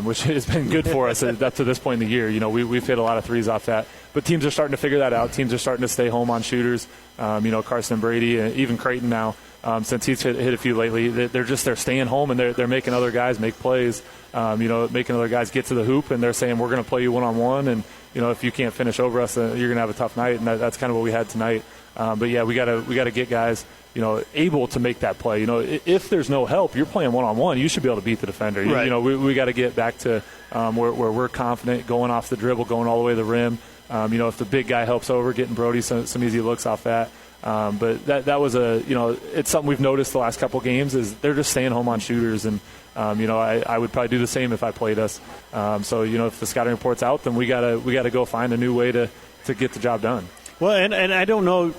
Speaker 22: which has been good for us up to this point in the year. We've hit a lot of threes off that. But teams are starting to figure that out. Teams are starting to stay home on shooters. Carson and Brady, and even Krayton now, since he's hit a few lately, they're staying home, and they're making other guys make plays, making other guys get to the hoop, and they're saying, we're going to play you one-on-one, and if you can't finish over us, you're going to have a tough night, and that's kind of what we had tonight. But yeah, we got to get guys, able to make that play. If there's no help, you're playing one-on-one, you should be able to beat the defender.
Speaker 1: Right.
Speaker 22: We got to get back to where we're confident, going off the dribble, going all the way to the rim. If the big guy helps over, getting Brody some easy looks off that. But that was it's something we've noticed the last couple games is they're just staying home on shooters, and I would probably do the same if I played us. If the scouting report's out, then we gotta go find a new way to get the job done.
Speaker 1: Well, and I don't know,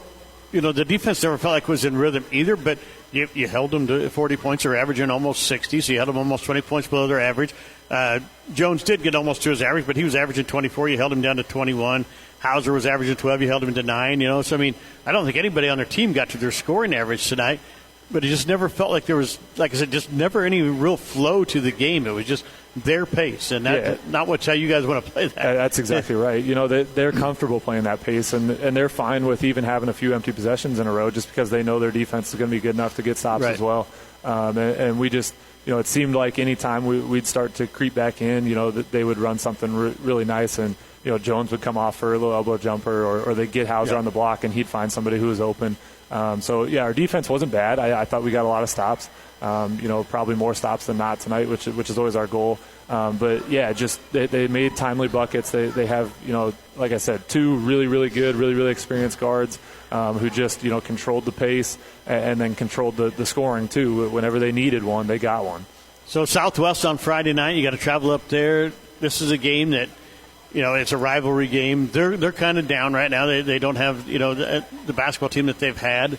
Speaker 1: the defense never felt like it was in rhythm either, but you held them to 40 points. They're averaging almost 60, so you held them almost 20 points below their average. Jones did get almost to his average, but he was averaging 24. You held him down to 21. Hauser was averaging 12. You held him to 9. So, I don't think anybody on their team got to their scoring average tonight, but it just never felt like there was, like I said, just never any real flow to the game. It was just their pace, and not how you guys want to play that.
Speaker 22: That's exactly right. They're comfortable playing that pace, and they're fine with even having a few empty possessions in a row just because they know their defense is going to be good enough to get stops as well. And we just, it seemed like any time we'd start to creep back in, that they would run something really nice, and Jones would come off for a little elbow jumper, or they'd get Hauser on the block, and he'd find somebody who was open. Our defense wasn't bad. I thought we got a lot of stops. Probably more stops than not tonight, which is always our goal. But they made timely buckets. They have, like I said, 2 really, really good, really, really experienced guards who just, controlled the pace and then controlled the scoring too. Whenever they needed one, they got one.
Speaker 1: So Southwest on Friday night, you got to travel up there. This is a game that, it's a rivalry game. They're kind of down right now. They don't have, the basketball team that they've had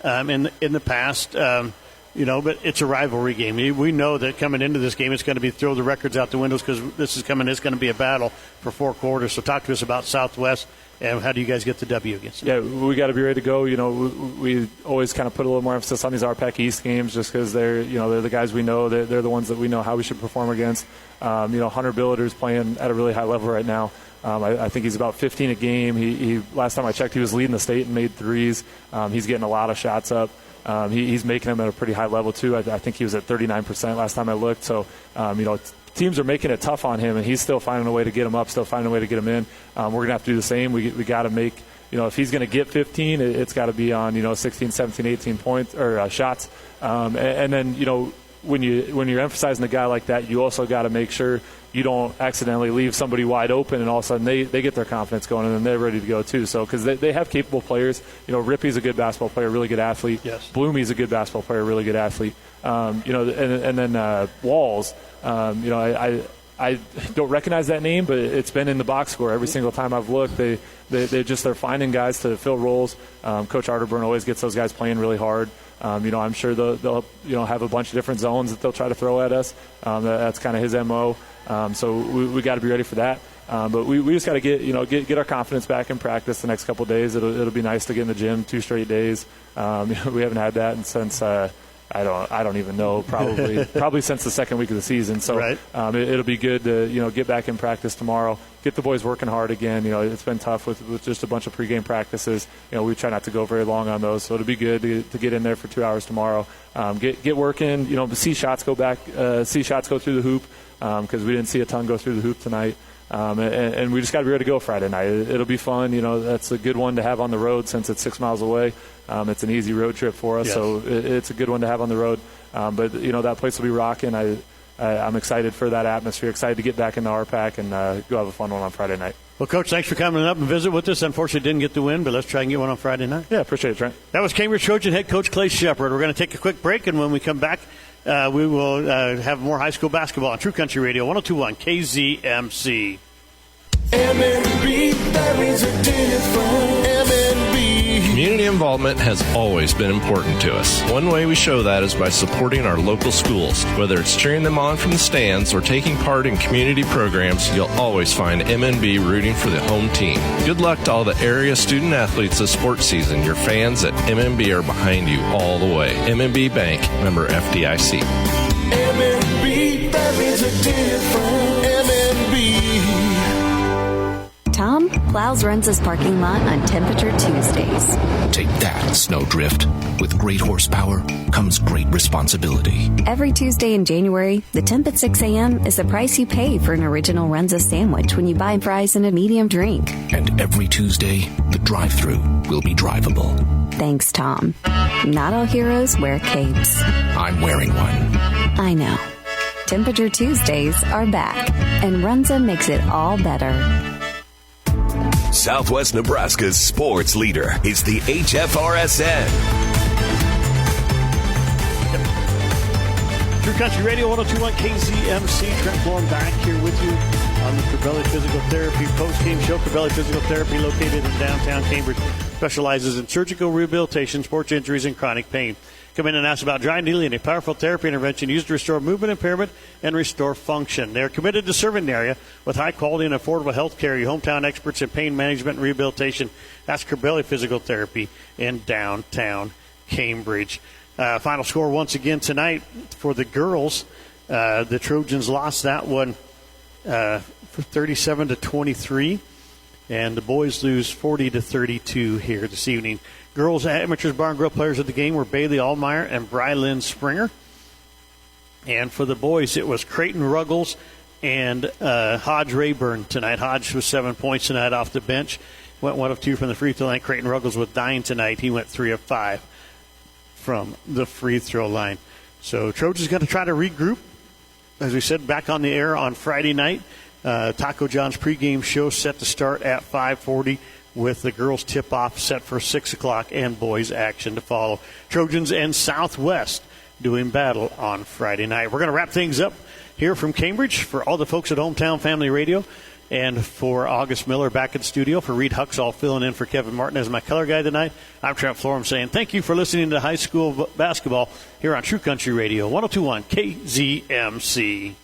Speaker 1: in the past. But it's a rivalry game. We know that coming into this game, it's going to be throw the records out the windows because it's going to be a battle for 4 quarters. So talk to us about Southwest and how do you guys get the W against them?
Speaker 22: Yeah, we got to be ready to go. We always kind of put a little more emphasis on these RPAC East games just because they're the guys we know. They're the ones that we know how we should perform against. Hunter Billiter's playing at a really high level right now. I think he's about 15 a game. He last time I checked, he was leading the state and made threes. He's getting a lot of shots up. He's making them at a pretty high level, too. I think he was at 39% last time I looked. So, teams are making it tough on him, and he's still finding a way to get him up, still finding a way to get him in. We're going to have to do the same. We got to make, if he's going to get 15, it's got to be on, 16, 17, 18 points or shots. And then, when you're emphasizing a guy like that, you also got to make sure you don't accidentally leave somebody wide open, and all of a sudden they get their confidence going, and then they're ready to go too. So because they have capable players. Rippey's a good basketball player, really good athlete.
Speaker 1: Yes.
Speaker 22: Bloomy's a good basketball player, really good athlete. And then Walls. I don't recognize that name, but it's been in the box score every single time I've looked. They're finding guys to fill roles. Coach Raburn always gets those guys playing really hard. I'm sure they'll have a bunch of different zones that they'll try to throw at us. That's kind of his MO. So we got to be ready for that. But we just got to get our confidence back in practice the next couple of days. It'll be nice to get in the gym 2 straight days. We haven't had that since I don't even know, probably since the second week of the season. So
Speaker 1: right.
Speaker 22: It'll be good to get back in practice tomorrow. Get the boys working hard again. It's been tough with just a bunch of pregame practices. We try not to go very long on those, so it'll be good to get in there for 2 hours tomorrow. Get working. See shots go through the hoop because we didn't see a ton go through the hoop tonight. And we just got to be ready to go Friday night. It'll be fun. That's a good one to have on the road since it's 6 miles away. It's an easy road trip for us, so it's a good one to have on the road. But that place will be rocking. I'm excited for that atmosphere, excited to get back into our pack and go have a fun one on Friday night.
Speaker 1: Well, Coach, thanks for coming up and visit with us. Unfortunately, didn't get the win, but let's try and get one on Friday night.
Speaker 22: Yeah, appreciate it, Trent.
Speaker 1: That was Cambridge Trojan head coach Clay Shepard. We're going to take a quick break, and when we come back, we will have more high school basketball on True Country Radio 102.1 KZMC.
Speaker 4: MNB, that means a different MNB.
Speaker 5: Community involvement has always been important to us. One way we show that is by supporting our local schools. Whether it's cheering them on from the stands or taking part in community programs, you'll always find MNB rooting for the home team. Good luck to all the area student athletes this sports season. Your fans at MNB are behind you all the way. MNB Bank, member FDIC.
Speaker 4: MNB, that means a different MNB.
Speaker 7: Tom plows Runza's parking lot on Temperature Tuesdays.
Speaker 23: Take that, Snowdrift. With great horsepower comes great responsibility.
Speaker 7: Every Tuesday in January, the temp at 6 a.m. is the price you pay for an original Runza sandwich when you buy fries and a medium drink.
Speaker 23: And every Tuesday, the drive-thru will be drivable.
Speaker 7: Thanks, Tom. Not all heroes wear capes.
Speaker 23: I'm wearing one.
Speaker 7: I know. Temperature Tuesdays are back, and Runza makes it all better.
Speaker 2: Southwest Nebraska's sports leader is the HFRSN.
Speaker 1: True Country Radio 102.1 KZMC. Trent Florham back here with you on the Corbelli Physical Therapy post-game show. Corbelli Physical Therapy, located in downtown Cambridge, specializes in surgical rehabilitation, sports injuries, and chronic pain. Come in and ask about dry needling, a powerful therapy intervention used to restore movement impairment and restore function. They are committed to serving the area with high-quality and affordable health care. Your hometown experts in pain management and rehabilitation. That's Corbelli Physical Therapy in downtown Cambridge. Final score once again tonight for the girls. The Trojans lost that one for 37-23, and the boys lose 40-32 here this evening. Girls Amateurs Bar and Grill players of the game were Bailey Allmeyer and Brylyn Springer. And for the boys, it was Krayton Ruggles and Hodge Raburn tonight. Hodge was 7 points tonight off the bench. Went 1 of 2 from the free throw line. Krayton Ruggles with 9 tonight. He went 3 of 5 from the free throw line. So Trojans got to try to regroup. As we said, back on the air on Friday night. Taco John's pregame show set to start at 5:40. with the girls' tip-off set for 6 o'clock and boys' action to follow. Trojans and Southwest doing battle on Friday night. We're going to wrap things up here from Cambridge for all the folks at Hometown Family Radio and for August Miller back in the studio, for Reed Huxall filling in for Kevin Martin as my color guy tonight. I'm Trent Florham saying thank you for listening to high school basketball here on True Country Radio 102.1 KZMC.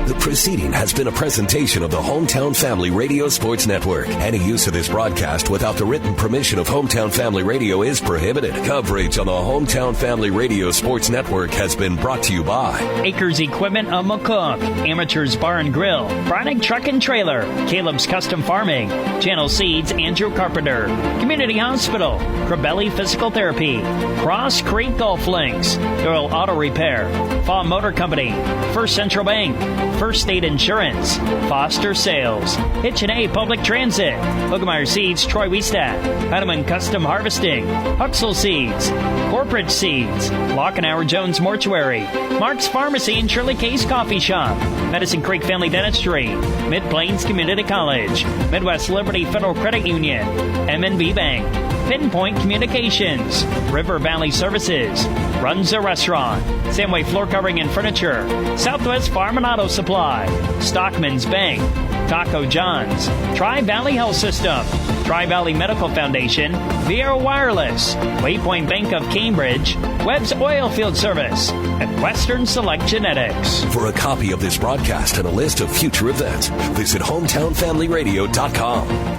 Speaker 2: The proceeding has been a presentation of the Hometown Family Radio Sports Network. Any use of this broadcast without the written permission of Hometown Family Radio is prohibited. Coverage on the Hometown Family Radio Sports Network has been brought to you by
Speaker 18: Acres Equipment of McCook, Amateurs Bar and Grill, Bronick Truck and Trailer, Caleb's Custom Farming, Channel Seeds, Andrew Carpenter, Community Hospital, Corbelli Physical Therapy, Cross Creek Golf Links, Doyle Auto Repair, Faw Motor Company, First Central Bank, First State Insurance, Foster Sales, Hitchin' Public Transit, Hogemeyer Seeds, Troy Wiestat, Heidemann Custom Harvesting, Huxell Seeds, Corporate Seeds, Lockenauer Jones Mortuary, Mark's Pharmacy and Shirley Case Coffee Shop, Medicine Creek Family Dentistry, Mid-Plains Community College, Midwest Liberty Federal Credit Union, M&B Bank, Pinpoint Communications, River Valley Services, Runza Restaurant, Samway Floor Covering and Furniture, Southwest Farm and Auto Supply, Stockman's Bank, Taco John's, Tri-Valley Health System, Tri-Valley Medical Foundation, Vieira Wireless, Waypoint Bank of Cambridge, Webb's Oilfield Service, and Western Select Genetics.
Speaker 2: For a copy of this broadcast and a list of future events, visit hometownfamilyradio.com.